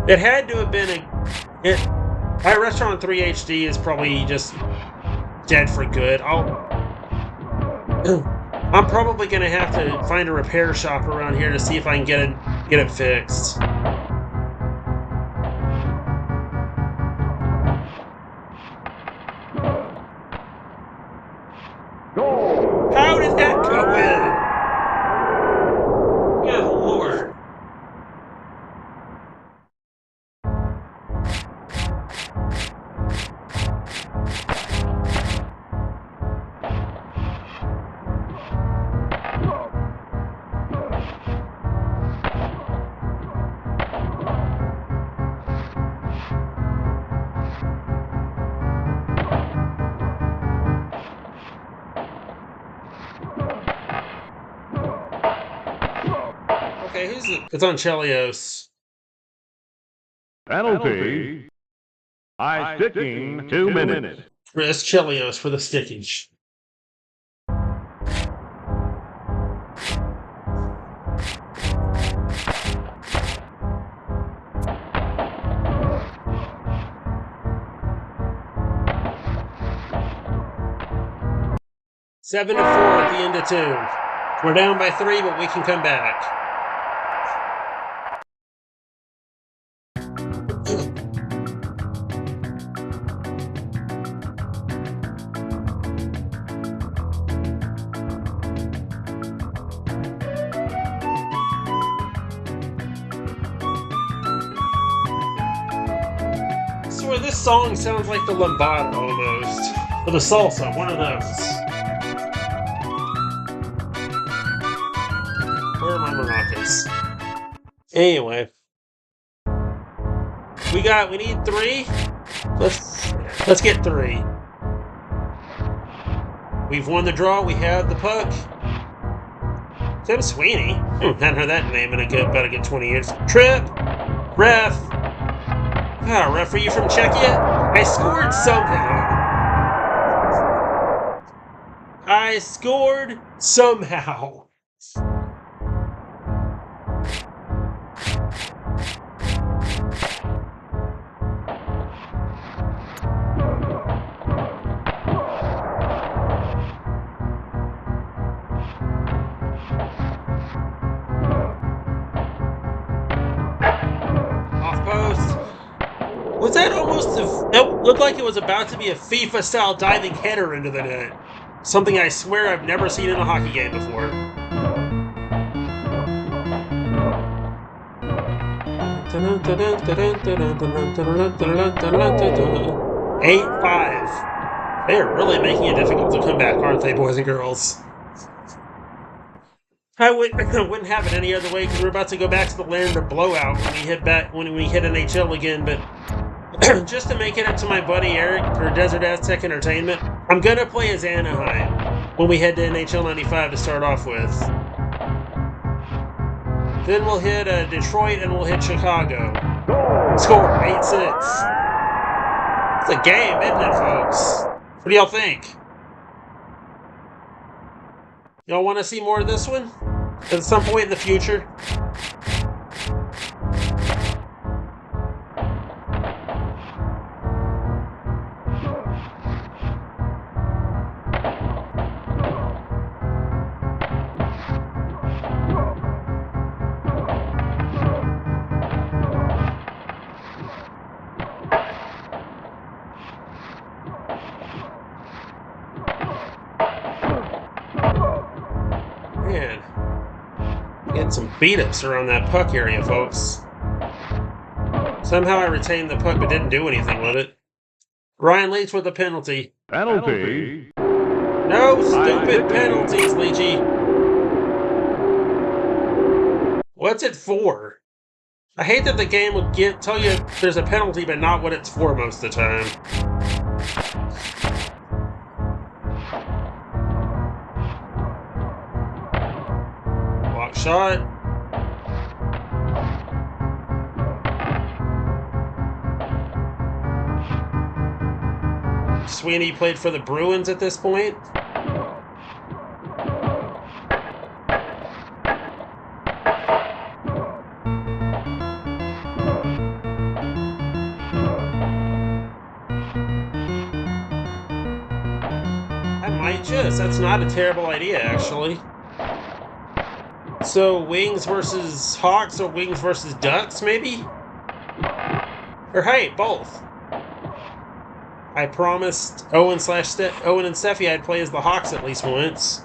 B: it had to have been my Restaurant 3 HD is probably just dead for good. I'm probably going to have to find a repair shop around here to see if I can get it fixed. How did that go in? Good Lord. Okay, who's it? It's on Chelios.
A: Penalty. High sticking, 2 minutes.
B: It's Chelios for the stickage. Seven to 4 at the end of 2. We're down by 3, but we can come back. I swear this song sounds like the lambada almost. Or the salsa, one of those. Where are my maracas? Anyway. We need 3. Let's get 3. We've won the draw, we have the puck. Tim Sweeney. Hadn't heard that name in about a good 20 years. Trip! Ref! Ah, ref, are you from Czechia? I scored somehow. I scored somehow. Looked like it was about to be a FIFA-style diving header into the net. Something I swear I've never seen in a hockey game before. 8-5. They are really making it difficult to come back, aren't they, boys and girls? I wouldn't have it any other way because we're about to go back to the land of blowout when we hit NHL again. But just to make it up to my buddy Eric for Desert Aztec Entertainment, I'm gonna play as Anaheim when we head to NHL 95 to start off with. Then we'll hit Detroit and we'll hit Chicago. Score 8-6. It's a game, isn't it, folks? What do y'all think? Y'all want to see more of this one? At some point in the future? Man, getting some beat-ups around that puck area, folks. Somehow I retained the puck but didn't do anything with it. Ryan Leach with a penalty.
A: Penalty.
B: No stupid penalties, Leachy. What's it for? I hate that the game will tell you there's a penalty but not what it's for most of the time. Shot. Sweeney played for the Bruins at this point. That's not a terrible idea, actually. So, Wings versus Hawks or Wings versus Ducks, maybe? Or hey, both. I promised Owen and Steffi I'd play as the Hawks at least once.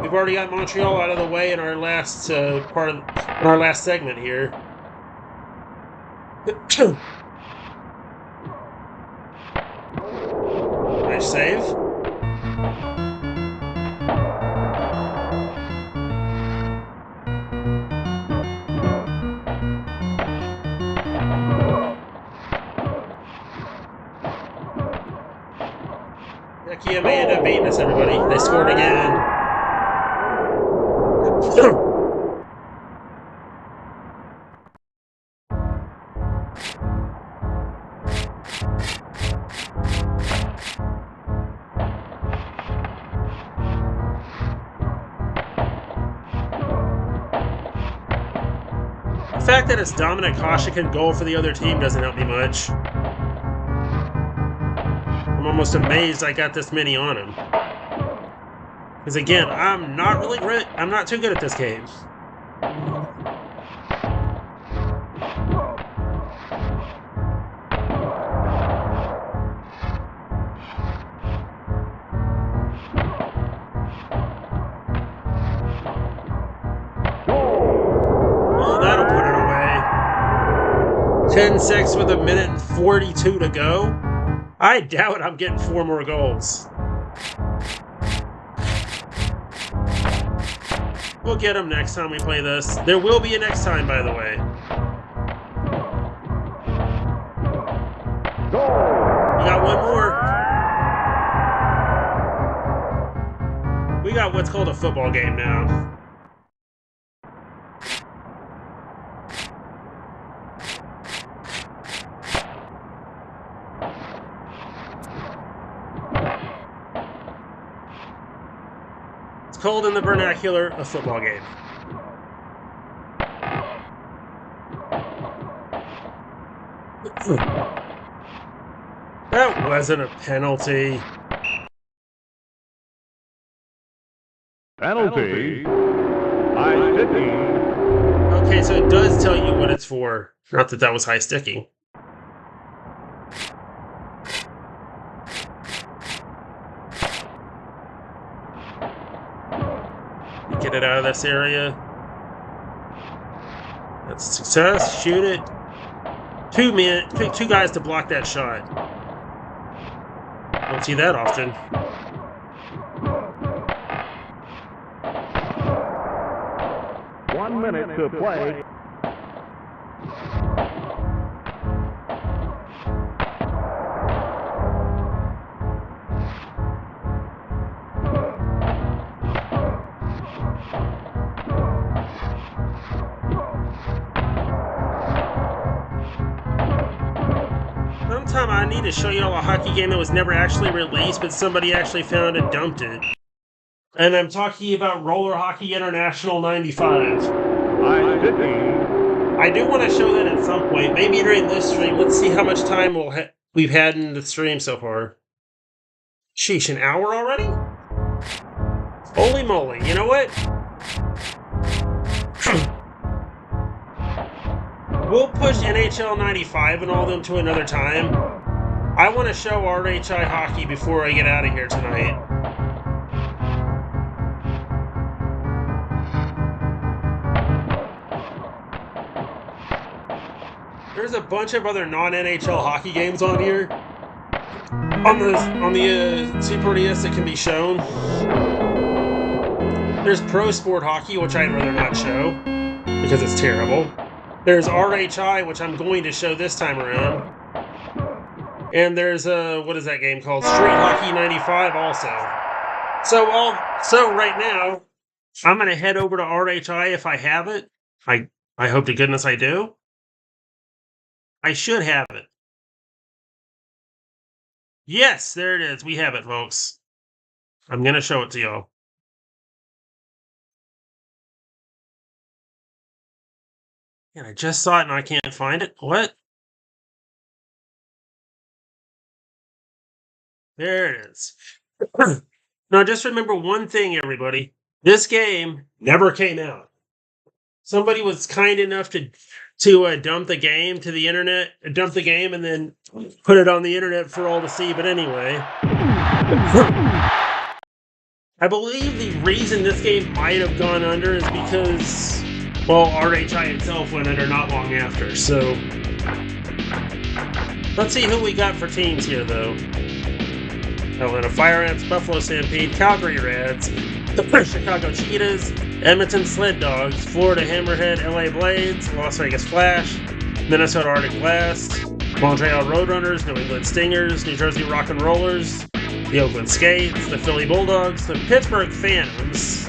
B: We've already got Montreal out of the way in our last segment here. Nice save. Kia may end up beating us, everybody. They scored again. The fact that it's Dominic Hasek in goal for the other team doesn't help me much. I'm almost amazed I got this many on him. Because again, I'm not really great. I'm not too good at this game. Oh, that'll put it away. 10-6 with 1:42 to go. I doubt I'm getting 4 more goals. We'll get them next time we play this. There will be a next time, by the way. We got one more. We got what's called a football game now. Called in the vernacular a football game. That wasn't a penalty.
A: Penalty. High sticking.
B: Okay, so it does tell you what it's for. Not that that was high sticking. Get it out of this area. That's a success. Shoot it. Two guys to block that shot. Don't see that often.
A: One minute to play.
B: Sometime I need to show you all a hockey game that was never actually released, but somebody actually found and dumped it. And I'm talking about Roller Hockey International 95. I do want to show that at some point, maybe during this stream. Let's see how much time we've had in the stream so far. Sheesh, an hour already? Holy moly, you know what? We'll push NHL 95 and all them to another time. I want to show RHI Hockey before I get out of here tonight. There's a bunch of other non-NHL hockey games on here. On the Super NES that can be shown. There's Pro Sport Hockey, which I'd rather not show, because it's terrible. There's RHI, which I'm going to show this time around. And there's, what is that game called? Street Hockey 95 also. So right now, I'm going to head over to RHI if I have it. I hope to goodness I do. I should have it. Yes, there it is. We have it, folks. I'm going to show it to y'all. And I just saw it and I can't find it. What? There it is. Now, just remember one thing, everybody. This game never came out. Somebody was kind enough to dump the game to the internet, dump the game, and then put it on the internet for all to see. But anyway, I believe the reason this game might have gone under is because, well, RHI itself went under not long after. So let's see who we got for teams here, though. Atlanta Fire Ants, Buffalo Stampede, Calgary Reds, the Chicago Cheetahs, Edmonton Sled Dogs, Florida Hammerhead, LA Blades, Las Vegas Flash, Minnesota Arctic Blast, Montreal Roadrunners, New England Stingers, New Jersey Rock and Rollers, the Oakland Skates, the Philly Bulldogs, the Pittsburgh Phantoms,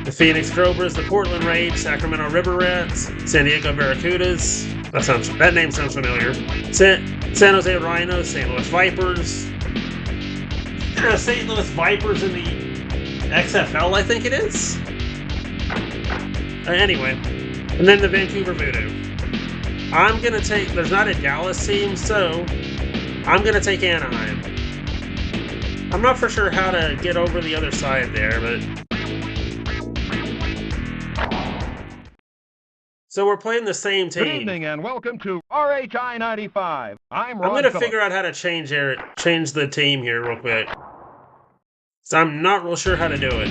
B: the Phoenix Cobras, the Portland Rage, Sacramento River Rats, San Diego Barracudas. That name sounds familiar. San Jose Rhinos, St. Louis Vipers, St. Louis Vipers in the XFL, I think it is. Anyway, and then the Vancouver Voodoo. I'm going to take, there's not a Dallas team, so I'm going to take Anaheim. I'm not for sure how to get over the other side there, but... So we're playing the same team.
C: Good evening and welcome to RHI 95. I'm
B: going to figure out how to change the team here real quick. So I'm not real sure how to do it.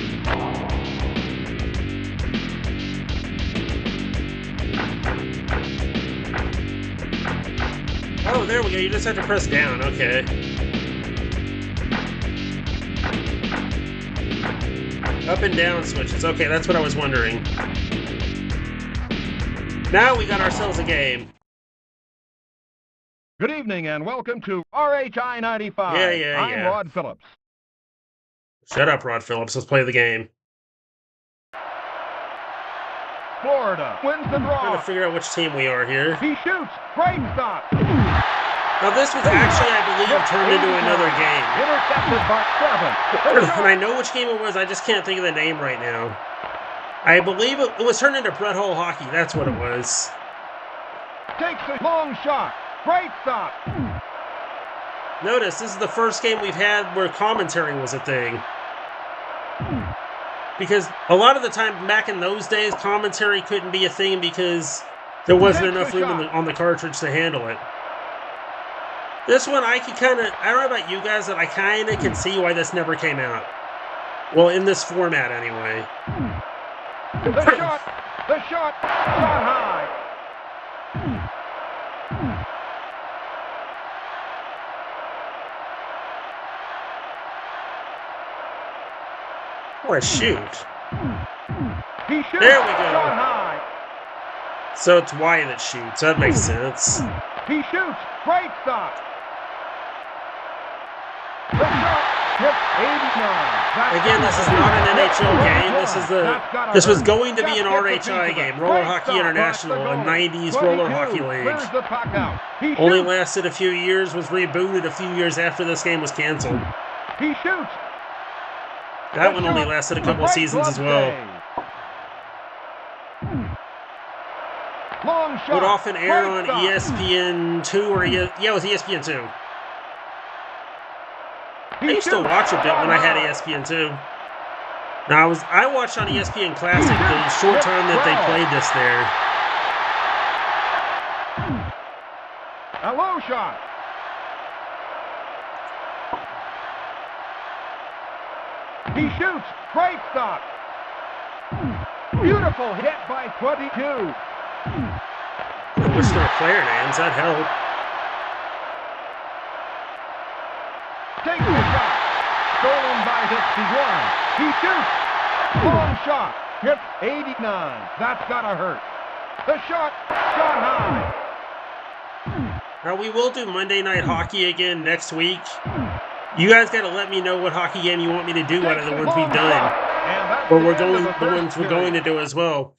B: Oh, there we go. You just have to press down. Okay. Up and down switches. Okay, that's what I was wondering. Now we got ourselves a game.
C: Good evening and welcome to RHI 95. I'm Rod Phillips.
B: Shut up, Rod Phillips. Let's play the game.
C: Florida wins the draw.
B: I'm trying to figure out which team we are here.
C: He shoots. Great stop.
B: Now, this was actually, I believe, turned into another game.
C: Intercepted by 7.
B: And I know which game it was. I just can't think of the name right now. I believe it was turned into Brett Hole Hockey. That's what it was.
C: Takes a long shot. Great stop.
B: Notice, this is the first game we've had where commentary was a thing. Because a lot of the time back in those days, commentary couldn't be a thing because there wasn't enough room on the cartridge to handle it. This one, I don't know about you guys, but I kind of can see why this never came out. Well, in this format anyway.
C: The shot high.
B: Or a shoot.
C: He shoots.
B: There we go.
C: Shot high.
B: So it's Y that shoots. That makes sense.
C: He shoots. Great stop. The shot hits 89.
B: Again, this is not an NHL game. This was going to be an RHI game, Roller Hockey International, a 90s roller hockey league. Only lasted a few years, was rebooted a few years after this game was canceled.
C: He shoots.
B: That one only lasted a couple of seasons as well.
C: Long shot.
B: Would often air on ESPN2 or yeah, it was ESPN2. I used to watch a bit when I had ESPN2. Now I watched on ESPN Classic the short time that they played this there.
C: A low shot. He shoots. Great stop. Beautiful hit by 22.
B: I wish there were player names. That'd help.
C: Takes the shot. Stolen by 61. He shoots. Long shot. Hits 89. That's gotta hurt. The shot high.
B: Now we will do Monday Night Hockey again next week. You guys got to let me know what hockey game you want me to do out of the ones we've done, or the ones we're going to do as well.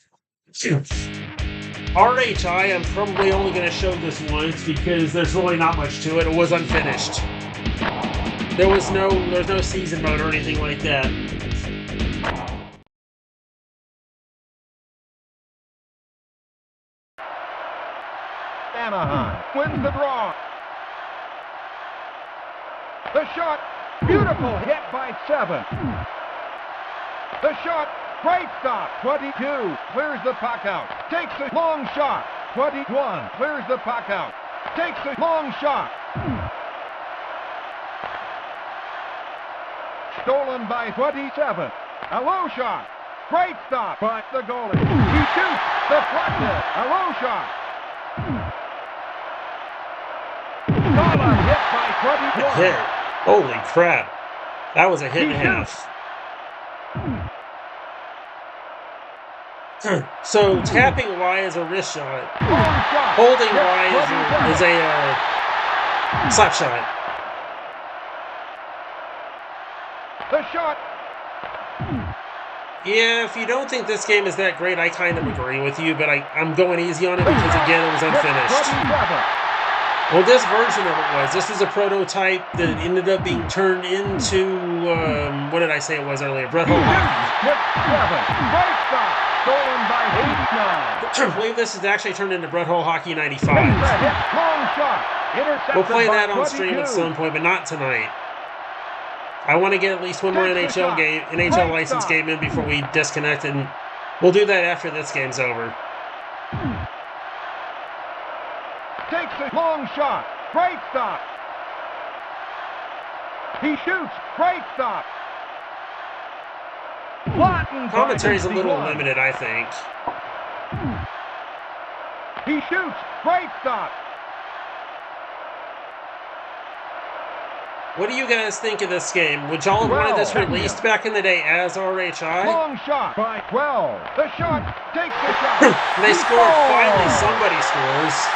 B: RHI, I'm probably only going to show this once because there's really not much to it. It was unfinished. There's no season mode or anything like that.
C: Anaheim wins the draw. The shot, beautiful hit by 7. The shot, great stop, 22, clears the puck out. Takes a long shot, 21, clears the puck out. Takes a long shot. Stolen by 27. A low shot, great stop by the goalie. He shoots, deflected, a low shot. Solid hit by 21.
B: A hit. Holy crap. That was a hit and a half. So tapping Y is a wrist shot. Holding Y is a slap shot.
C: The shot.
B: Yeah, if you don't think this game is that great, I kind of agree with you, but I'm going easy on it because, again, it was unfinished. Well, this version of it was. This was a prototype that ended up being turned into, what did I say it was earlier? Brett Hull Hockey. I believe this is actually turned into Brett Hull Hockey 95. We'll play that on stream at some point, but not tonight. I want to get at least one more NHL license game in before we disconnect, and we'll do that after this game's over.
C: Takes a long shot. Great stop. He shoots. Great stop.
B: Commentary's a little limited, I think.
C: He shoots. Great stop.
B: What do you guys think of this game? Would y'all have wanted this released back in the day as RHI?
C: Long shot by 12. The shot takes the shot.
B: They scored. Finally, somebody scores.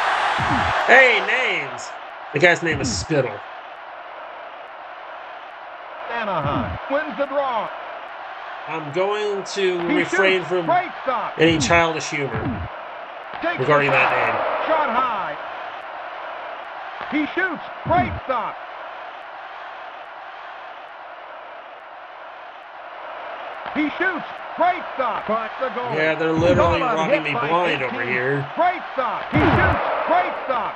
B: Hey, names. The guy's name is Spittle.
C: Anaheim wins the draw.
B: I'm going to refrain from any childish humor regarding that name.
C: Shot high. He shoots. Great stop. He shoots. Great stop. But the goal.
B: Yeah, they're literally robbing me blind over here.
C: Great stop. He shoots. Great stop.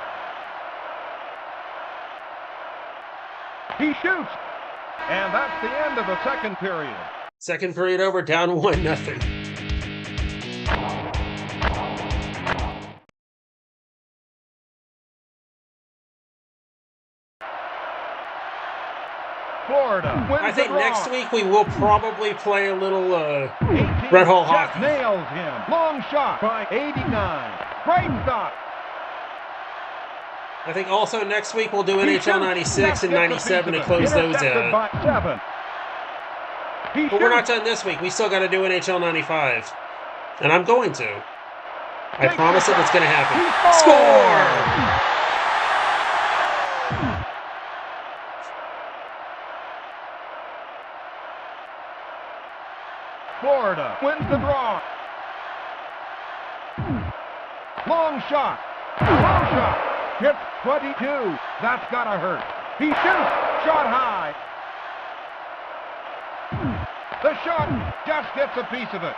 C: He shoots. And that's the end of the second period.
B: Second period over, down 1-0.
C: Florida wins
B: I think
C: the draw.
B: next week we will probably play a little
C: 18,
B: Red Hole
C: just
B: Hockey.
C: nails him. Long shot by 89. Great stop.
B: I think also next week we'll do
C: He
B: NHL
C: shoots.
B: 96
C: Just
B: and
C: gets a
B: 97 to
C: piece of it.
B: close those
C: Intercepted
B: out.
C: by 7. He
B: But we're not
C: shoots.
B: done this week. We still got to do NHL 95. And I'm going to. I
C: Takes
B: promise
C: the
B: it, it's
C: shot.
B: going to happen.
C: He
B: Score!
C: Florida wins the draw. Long shot. Long shot. Hits 22. That's gotta hurt. He shoots. Shot high. The shot just gets a piece of it.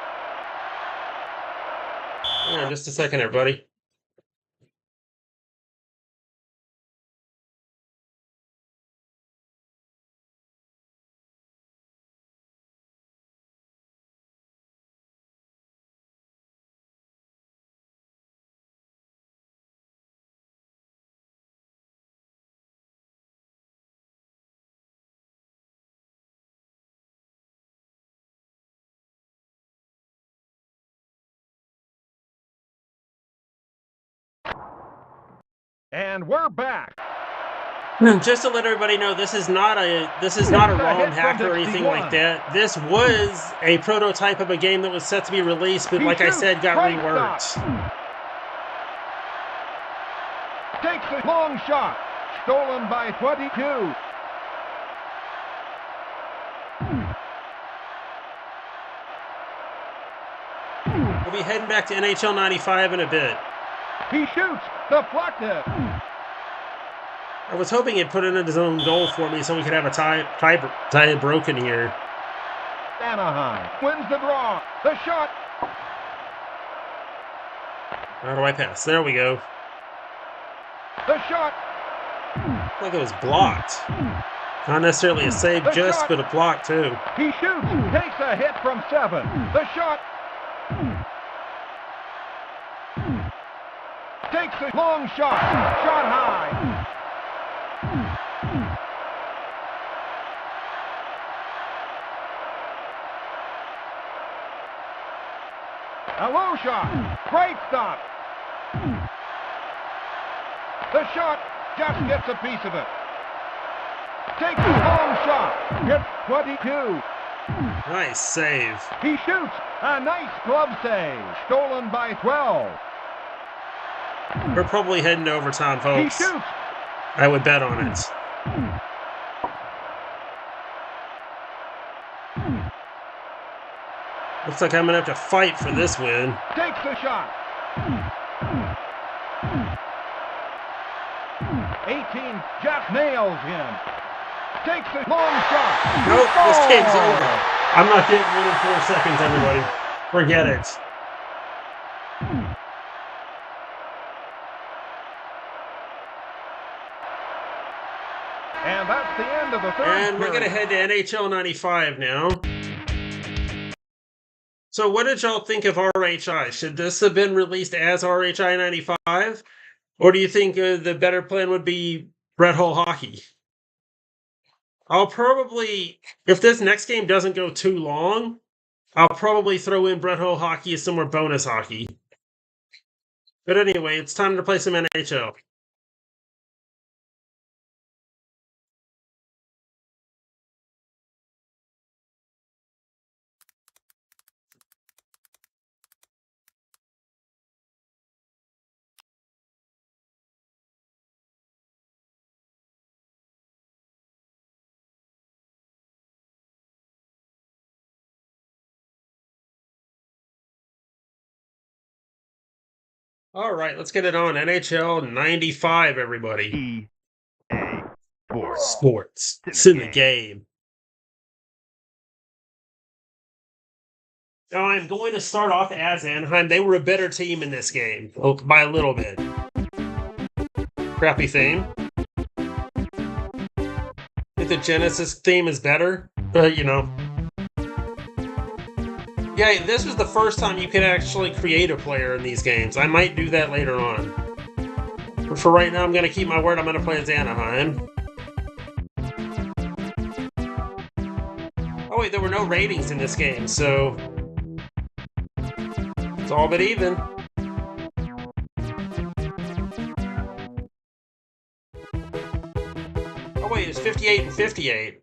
B: Hang on just a second, everybody.
C: And we're back.
B: Just to let everybody know, this is not a ROM hack or anything like that. This was a prototype of a game that was set to be released, but like I said, got reworked.
C: Takes a long shot. Stolen by 22.
B: We'll be heading back to NHL 95 in a bit.
C: He shoots. Deflected.
B: I was hoping he'd put in his own goal for me so we could have a tie broken here.
C: Anaheim wins the draw. The shot.
B: How do I pass? There we go.
C: The shot.
B: Like it was blocked. Not necessarily a save just, but a block too.
C: He shoots. Takes a hit from 7. The shot. Takes a long shot. Shot high. A low shot. Great stop. The shot just gets a piece of it. Takes a long shot. Hits 22.
B: Nice save.
C: He shoots. A nice glove save. Stolen by 12.
B: We're probably heading to overtime,
C: He
B: folks.
C: shoots.
B: I would bet on it. Looks like I'm going to have to fight for this win.
C: Takes the shot. 18 just nails him. Takes a long shot.
B: Nope, this game's over. I'm not getting one in 4 seconds, everybody. Forget it.
C: And that's the end of the third
B: And we're going to
C: period.
B: head to NHL 95 now. So what did y'all think of RHI? Should this have been released as RHI 95? Or do you think the better plan would be Red Hole Hockey? I'll probably, if this next game doesn't go too long, I'll probably throw in Red Hole Hockey as some more bonus hockey. But anyway, it's time to play some NHL. All right, let's get it on. NHL 95, everybody.
C: EA
B: Sports. It's in the game. Now, I'm going to start off as Anaheim. They were a better team in this game, by a little bit. Crappy theme. I think the Genesis theme is better, but you know. Yeah, this was the first time you could actually create a player in these games. I might do that later on. But for right now, I'm going to keep my word. I'm going to play as Anaheim. wait, there were no ratings in this game, so it's all but even. Oh wait, it's 58 and 58.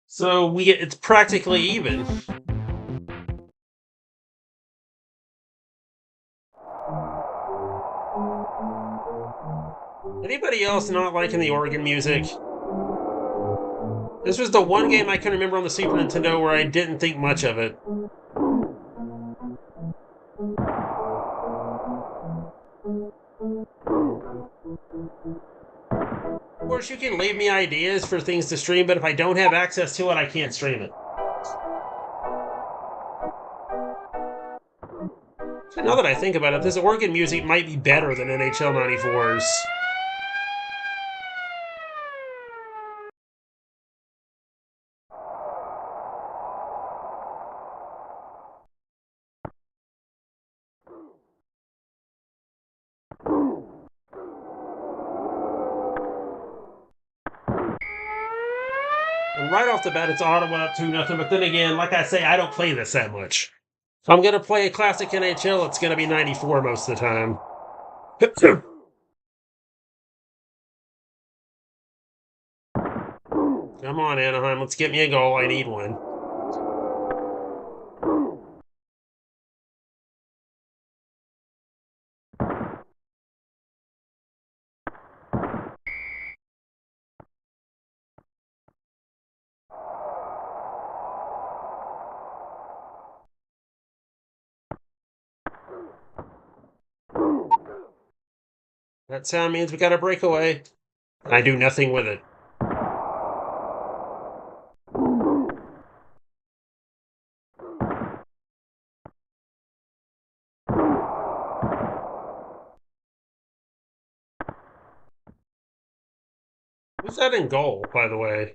B: So it's practically even. Anybody else not liking the organ music? This was the one game I can remember on the Super Nintendo where I didn't think much of it. Of course, you can leave me ideas for things to stream, but if I don't have access to it, I can't stream it. So now that I think about it, this organ music might be better than NHL 94's. And right off the bat, it's Ottawa up 2-0, but then again, like I say, I don't play this that much. If I'm going to play a classic NHL, it's going to be 94 most of the time. Come on, Anaheim, let's get me a goal. I need one. That sound means we got a breakaway. I do nothing with it. Who's that in goal, by the way?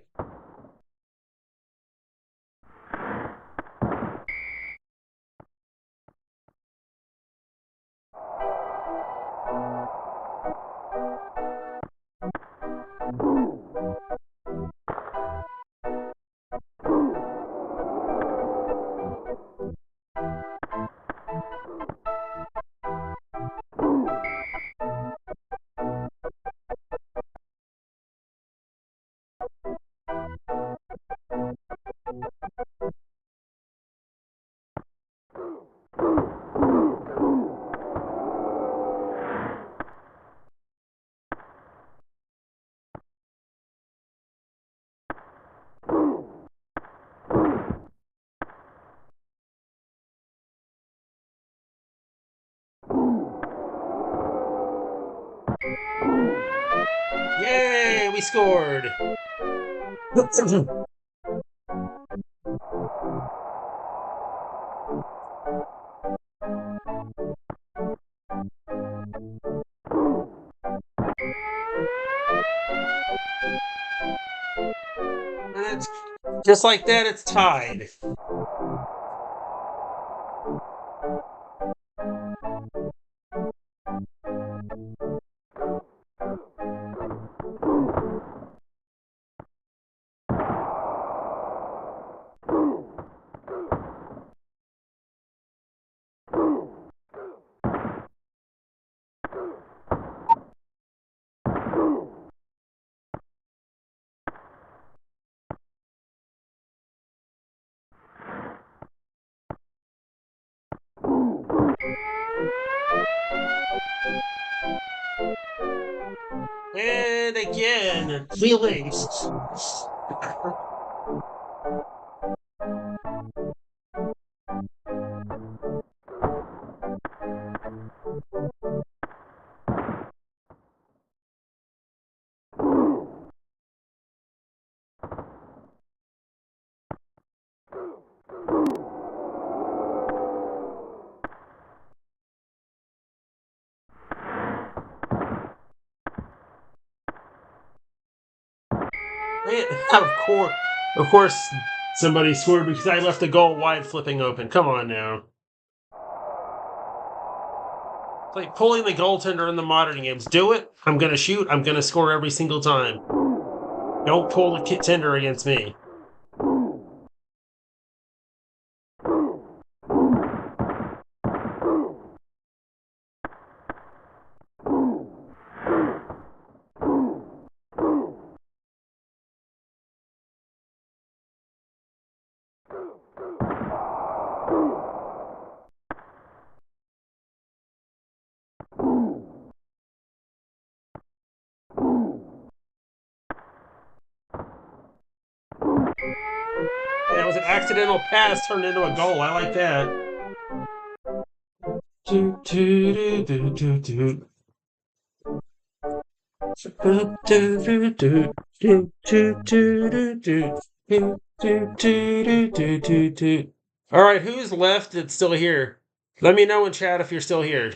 B: Yay, we scored! And it's just like that, it's tied. And again, released. Of course, somebody scored because I left the goal wide flipping open. Come on now. It's like pulling the goaltender in the modern games. Do it. I'm going to shoot. I'm going to score every single time. Don't pull the tender against me. Hey, that was an accidental pass turned into a goal. I like that. All right, who's left that's still here? Let me know in chat if you're still here.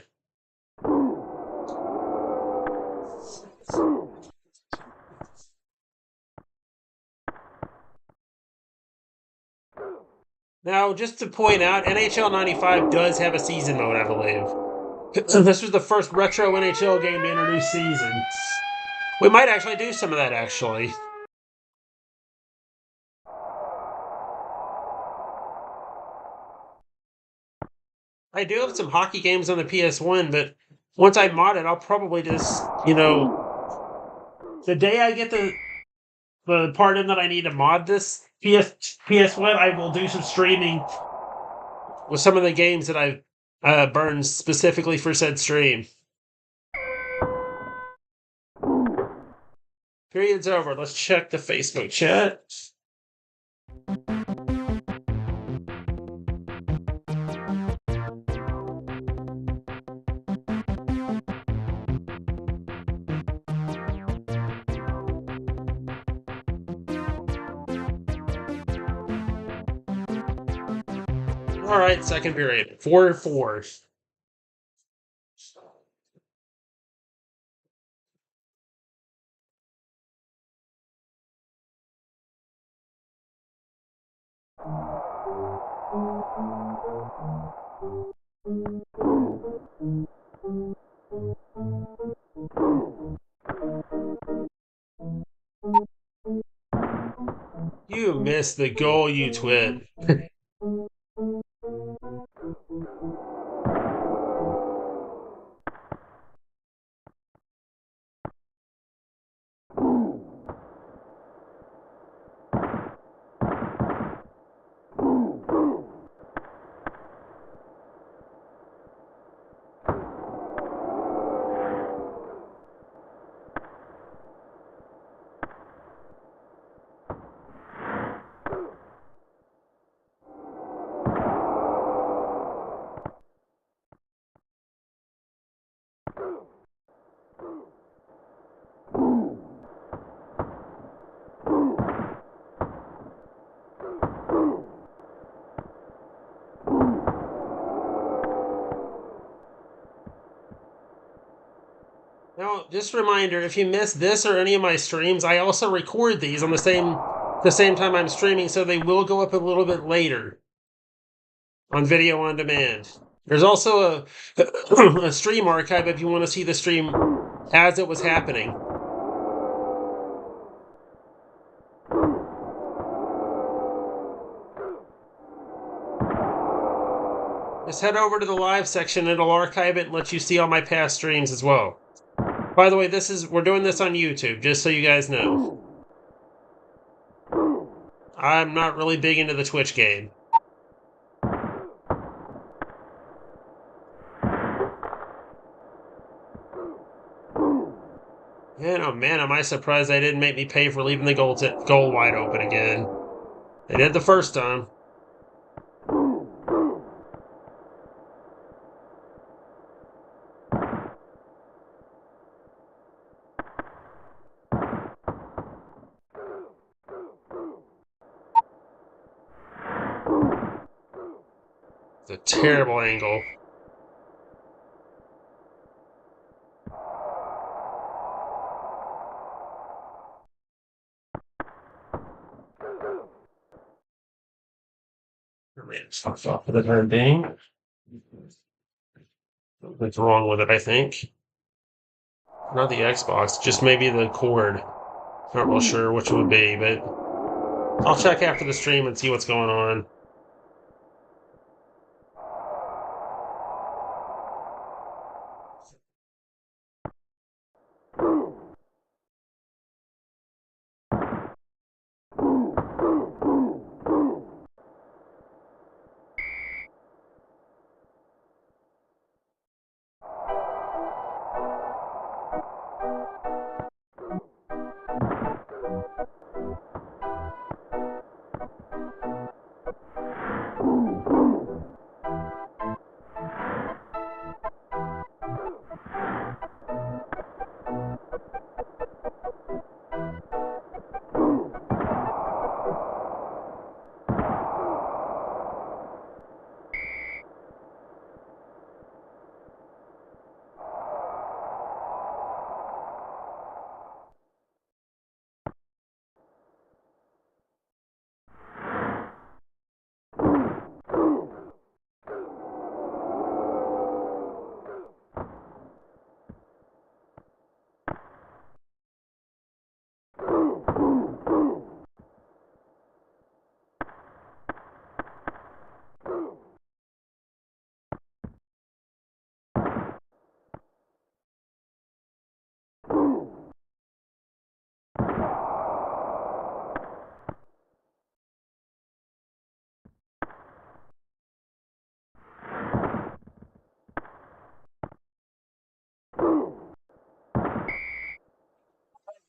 B: Now, just to point out, NHL 95 does have a season mode, I believe. This was the first retro NHL game to introduce seasons. We might actually do some of that, actually. I do have some hockey games on the PS1, but once I mod it, I'll probably just, the day I get the part in that I need to mod this PS1, I will do some streaming with some of the games that I've burned specifically for said stream. Period's over. Let's check the Facebook chat. All right, second period. 4-4. You missed the goal, you twit. Now, just a reminder, if you missed this or any of my streams, I also record these on the same time I'm streaming, so they will go up a little bit later on video on demand. There's also a stream archive if you want to see the stream as it was happening. Just head over to the live section, it'll archive it and let you see all my past streams as well. By the way, we're doing this on YouTube, just so you guys know. I'm not really big into the Twitch game. And oh man, am I surprised they didn't make me pay for leaving the goal wide open again. They did the first time. It's a terrible angle. Fucked off for the time being. What's wrong with it, I think. Not the Xbox, just maybe the cord. Not real sure which it would be, but I'll check after the stream and see what's going on.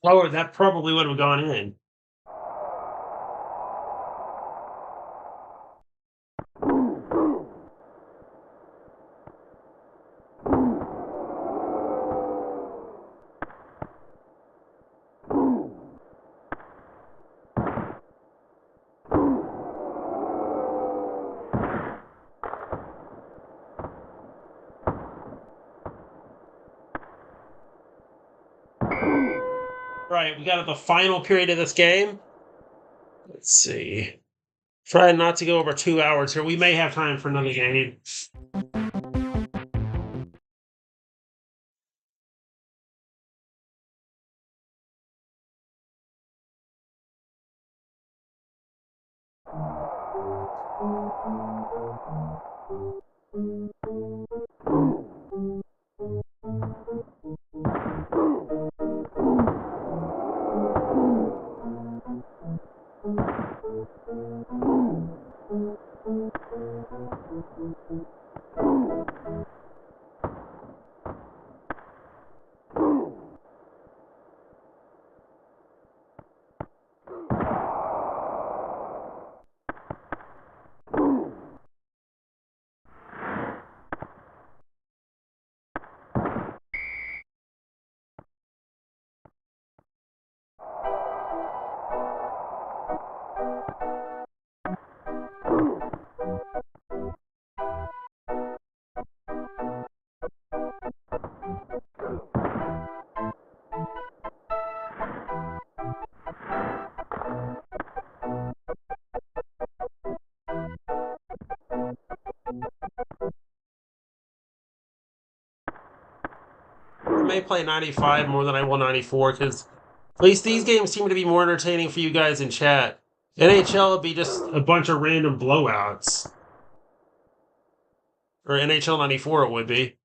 B: Oh, that probably would have gone in. Right, we got the final period of this game. Let's see. Try not to go over 2 hours here. We may have time for another game. I may play 95 more than I will 94 because at least these games seem to be more entertaining for you guys in chat. NHL would be just a bunch of random blowouts. Or NHL 94 it would be.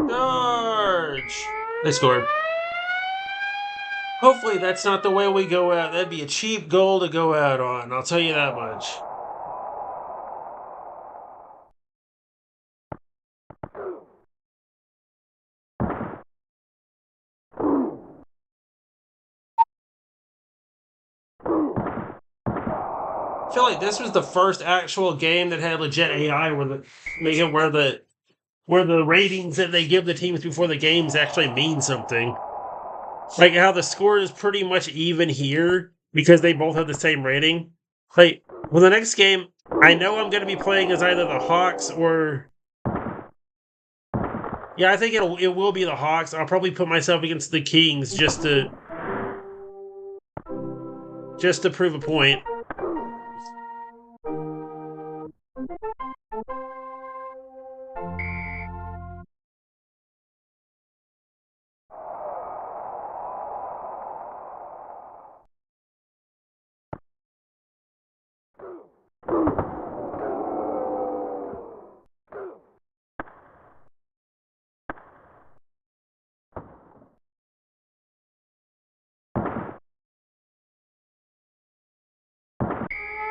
B: Charge! They scored. Hopefully that's not the way we go out. That'd be a cheap goal to go out on, I'll tell you that much. I feel like this was the first actual game that had legit AI where the ratings that they give the teams before the games actually mean something. Like how the score is pretty much even here because they both have the same rating. Like, well, the next game, I know I'm going to be playing as either the Hawks or... Yeah, I think it will be the Hawks. I'll probably put myself against the Kings just to prove a point.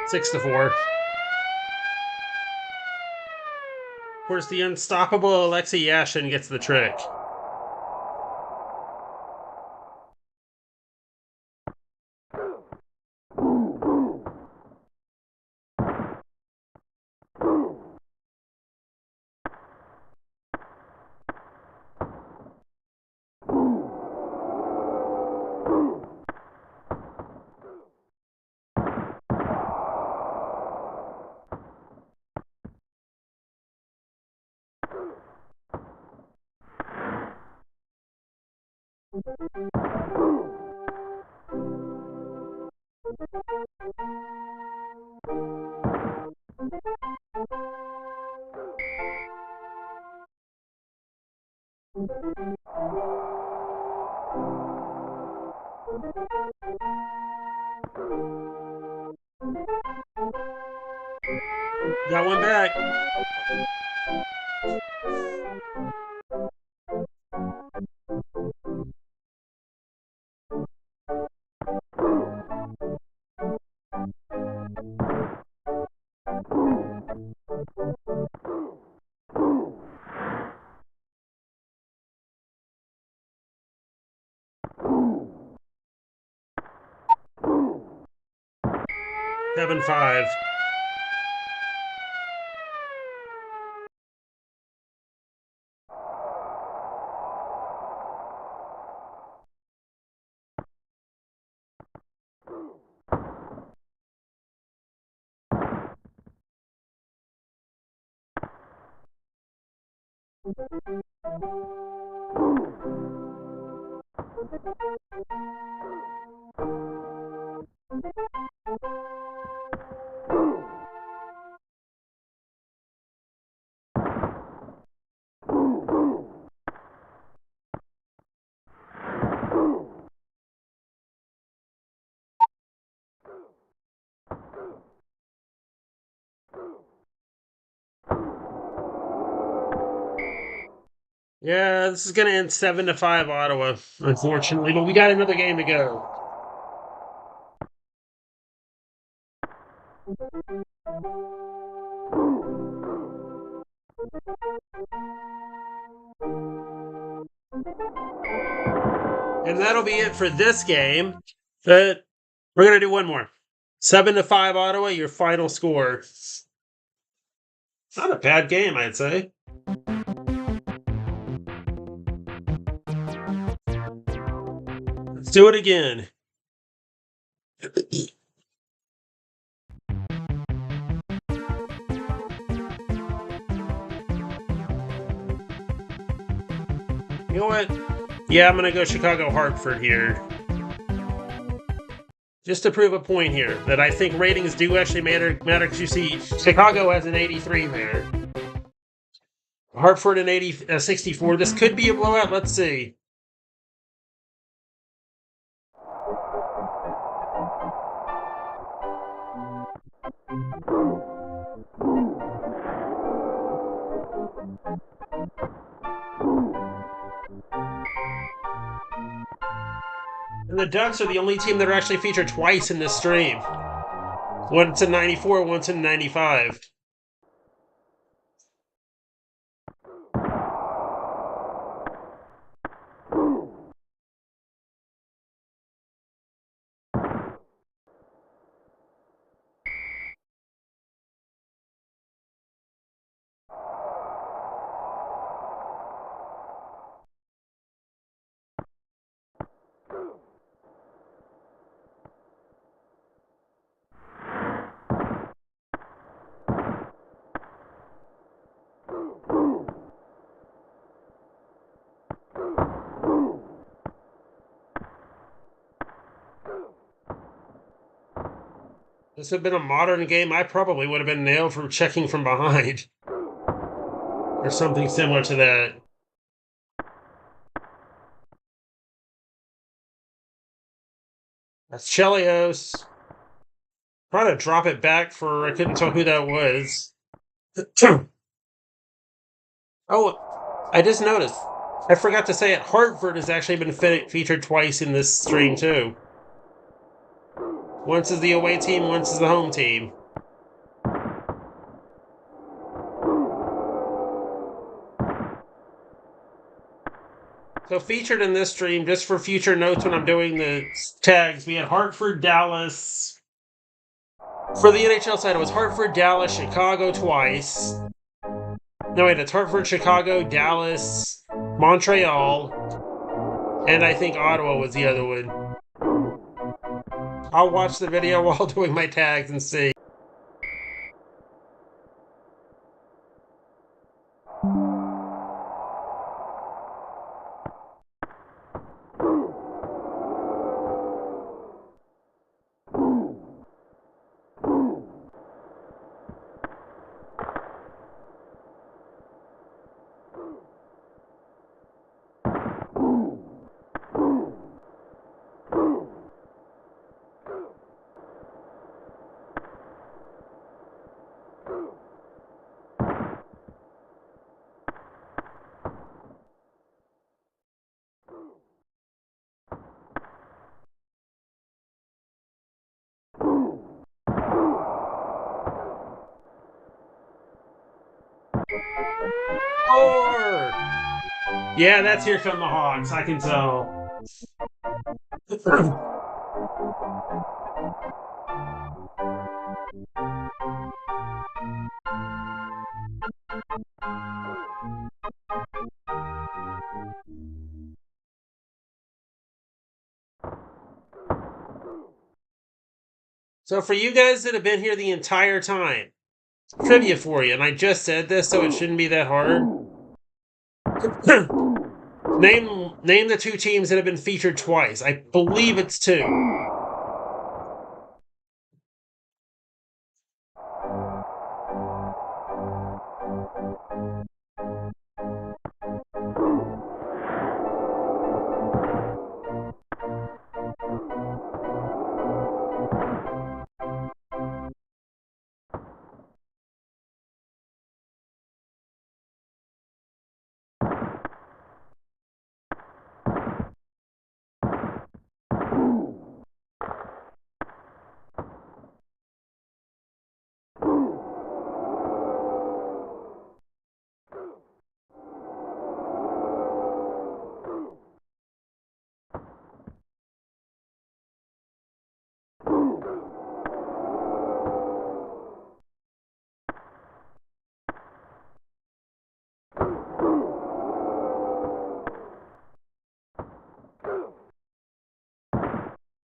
B: Six to 4. Of course, the unstoppable Alexei Yashin gets the trick. Got one back. 7-5. Yeah, this is going to end 7-5 Ottawa, unfortunately, but we got another game to go. And that'll be it for this game. But we're going to do one more. 7-5 Ottawa, your final score. Not a bad game, I'd say. Let's do it again. You know what? Yeah, I'm going to go Chicago-Hartford here. Just to prove a point here, that I think ratings do actually matter because you see Chicago has an 83 there. Hartford an 64. This could be a blowout. Let's see. And the Ducks are the only team that are actually featured twice in this stream. Once in 94, once in 95. This had been a modern game, I probably would have been nailed for checking from behind. Or something similar to that. That's Chelios. Trying to drop it back for, I couldn't tell who that was. Oh, I just noticed. I forgot to say it. Hartford has actually been featured twice in this stream, too. Once is the away team, once is the home team. So featured in this stream, just for future notes when I'm doing the tags, we had Hartford, Dallas. For the NHL side, it was Hartford, Dallas, Chicago twice. No, wait, it's Hartford, Chicago, Dallas, Montreal, and I think Ottawa was the other one. I'll watch the video while doing my tags and see. Four! Yeah, that's Here Come the Hawks, I can tell. So for you guys that have been here the entire time, trivia for you, and I just said this, so it shouldn't be that hard. Name the two teams that have been featured twice. I believe it's two.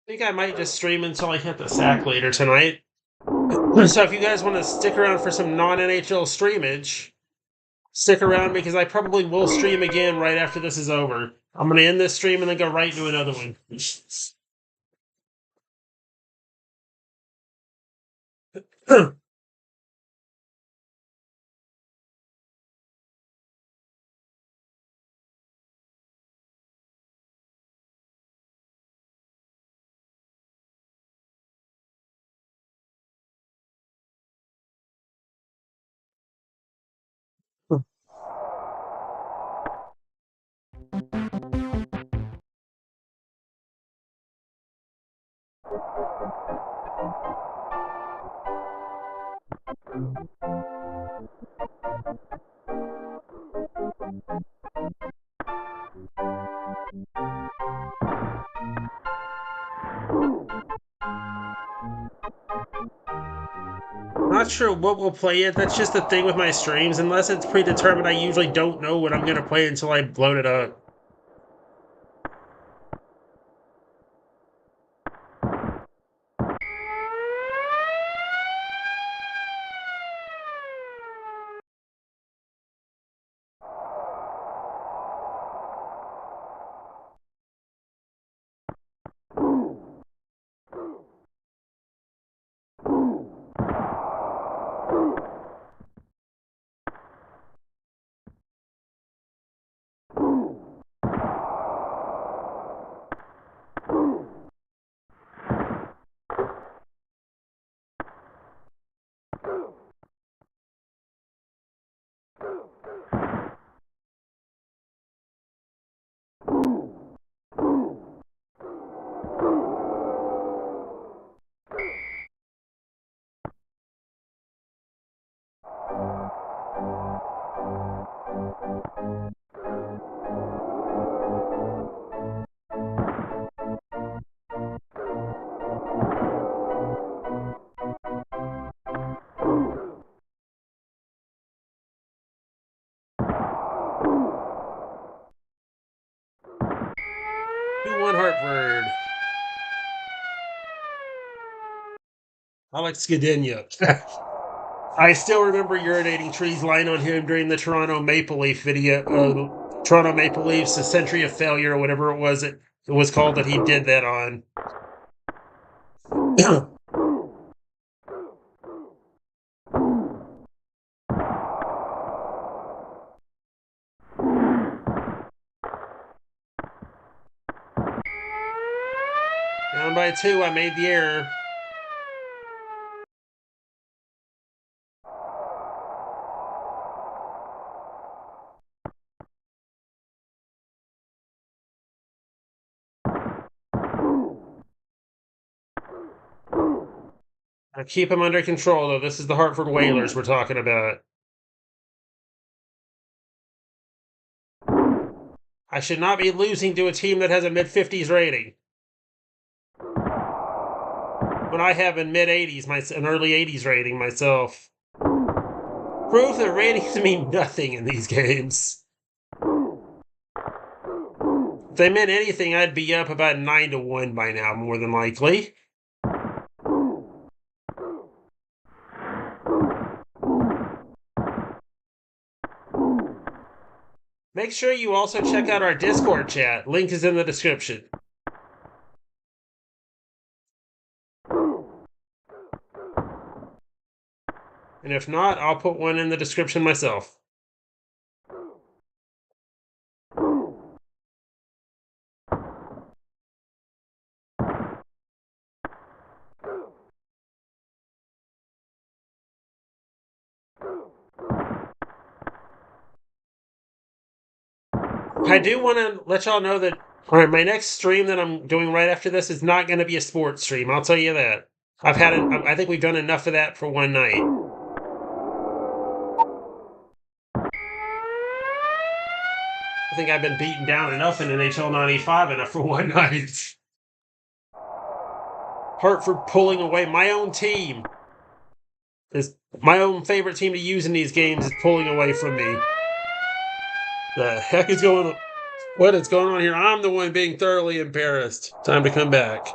B: I think I might just stream until I hit the sack later tonight. So if you guys want to stick around for some non-NHL streamage, stick around because I probably will stream again right after this is over. I'm going to end this stream and then go right into another one. Not sure what we'll play yet. That's just the thing with my streams. Unless it's predetermined, I usually don't know what I'm going to play until I load it up. Hartford. Alex Gadeniuk. I still remember urinating trees lying on him during the Toronto Maple Leaf video. Toronto Maple Leafs, a century of failure, or whatever it was called that he did that on. Down by 2, I made the error. I keep him under control, though. This is the Hartford Whalers we're talking about. I should not be losing to a team that has a mid-50s rating. when I have a mid-80s, an early 80s rating myself. Proof that ratings mean nothing in these games. If they meant anything, I'd be up about 9-1 by now, more than likely. Make sure you also check out our Discord chat. Link is in the description. And if not, I'll put one in the description myself. I do want to let y'all know that, all right, my next stream that I'm doing right after this is not going to be a sports stream. I'll tell you that. I think we've done enough of that for one night. I think I've been beaten down enough in NHL 95 enough for one night. Hartford pulling away my own team. My own favorite team to use in these games is pulling away from me. The heck is going on? What is going on here? I'm the one being thoroughly embarrassed. Time to come back.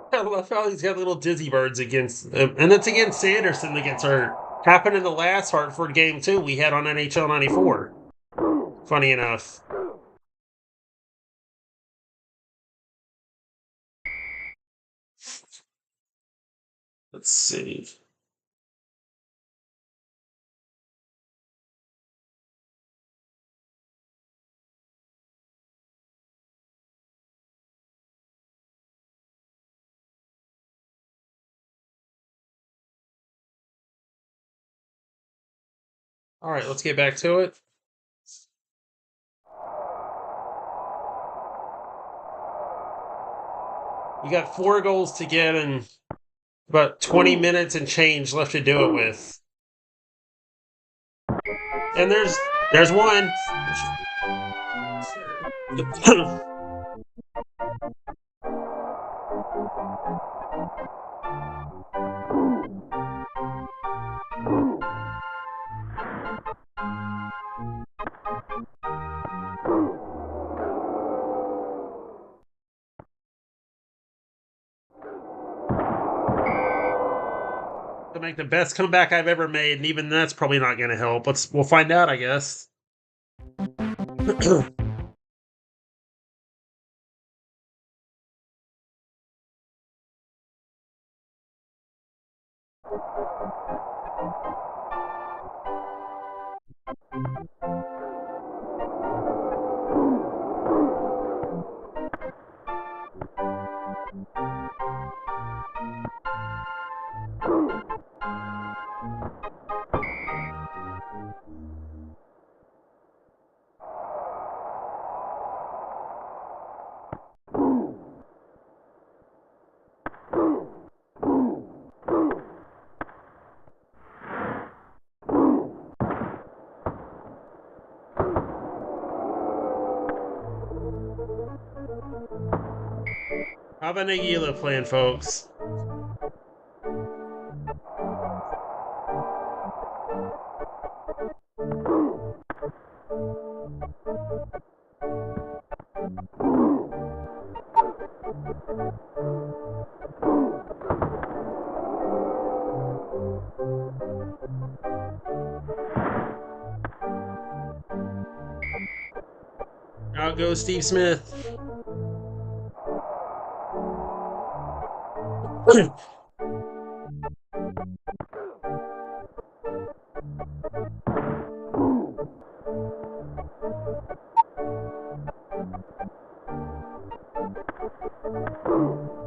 B: I love how he's got little dizzy birds against him. And it's against Sanderson that gets hurt. Happened in the last Hartford game, too, we had on NHL 94. Funny enough. Let's see. All right, let's get back to it. We got 4 goals to get and about 20 minutes and change left to do it with. And there's one. To make the best comeback I've ever made, and even that's probably not going to help. We'll find out, I guess. How about Nagila playing, folks? Out goes Steve Smith. Score!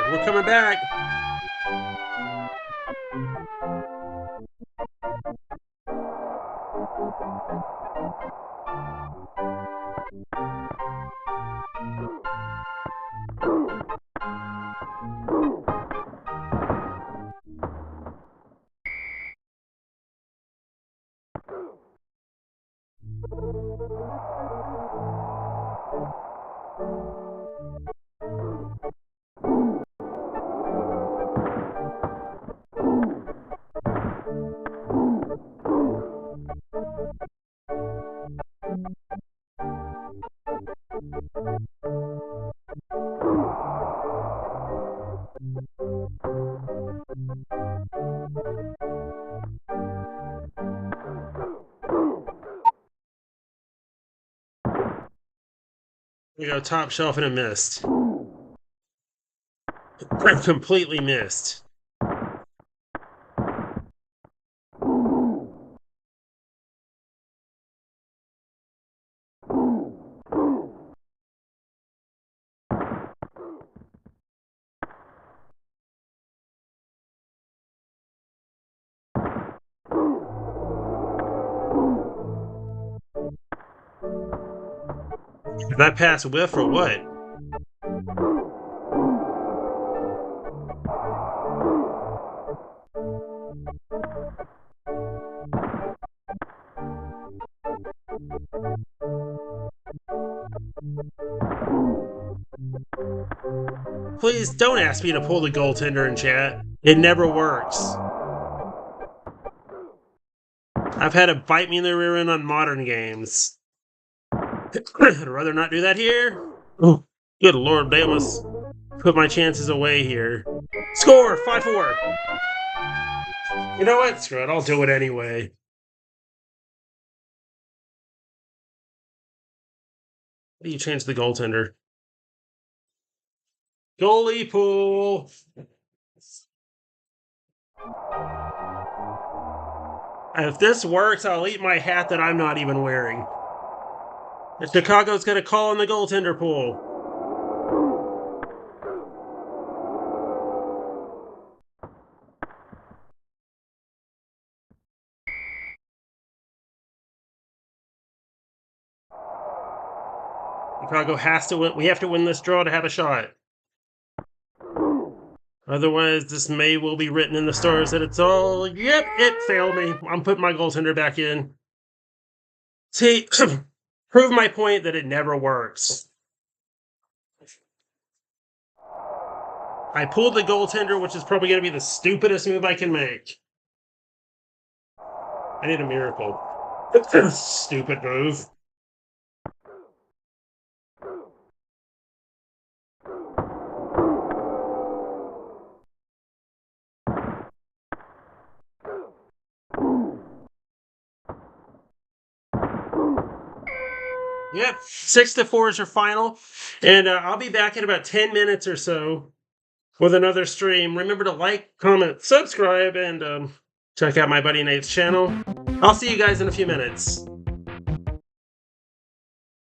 B: We're coming back. We go top shelf and it missed. Completely missed. Did that pass whiff or what? Please don't ask me to pull the goaltender in chat. It never works. I've had it bite me in the rear end on modern games. I'd rather not do that here. Oh, good lord, they almost put my chances away here. Score! 5-4. You know what? Screw it, I'll do it anyway. How do you change the goaltender? Goalie pool! If this works, I'll eat my hat that I'm not even wearing. Chicago's going to call in the goaltender pool. Chicago has to win. We have to win this draw to have a shot. Otherwise, this may will be written in the stars that it's all, yep, it failed me. I'm putting my goaltender back in. See, prove my point that it never works. I pulled the goaltender, which is probably going to be the stupidest move I can make. I need a miracle. Stupid move. Yep, 6-4 is your final. And I'll be back in about 10 minutes or so with another stream. Remember to like, comment, subscribe, and check out my buddy Nate's channel. I'll see you guys in a few minutes.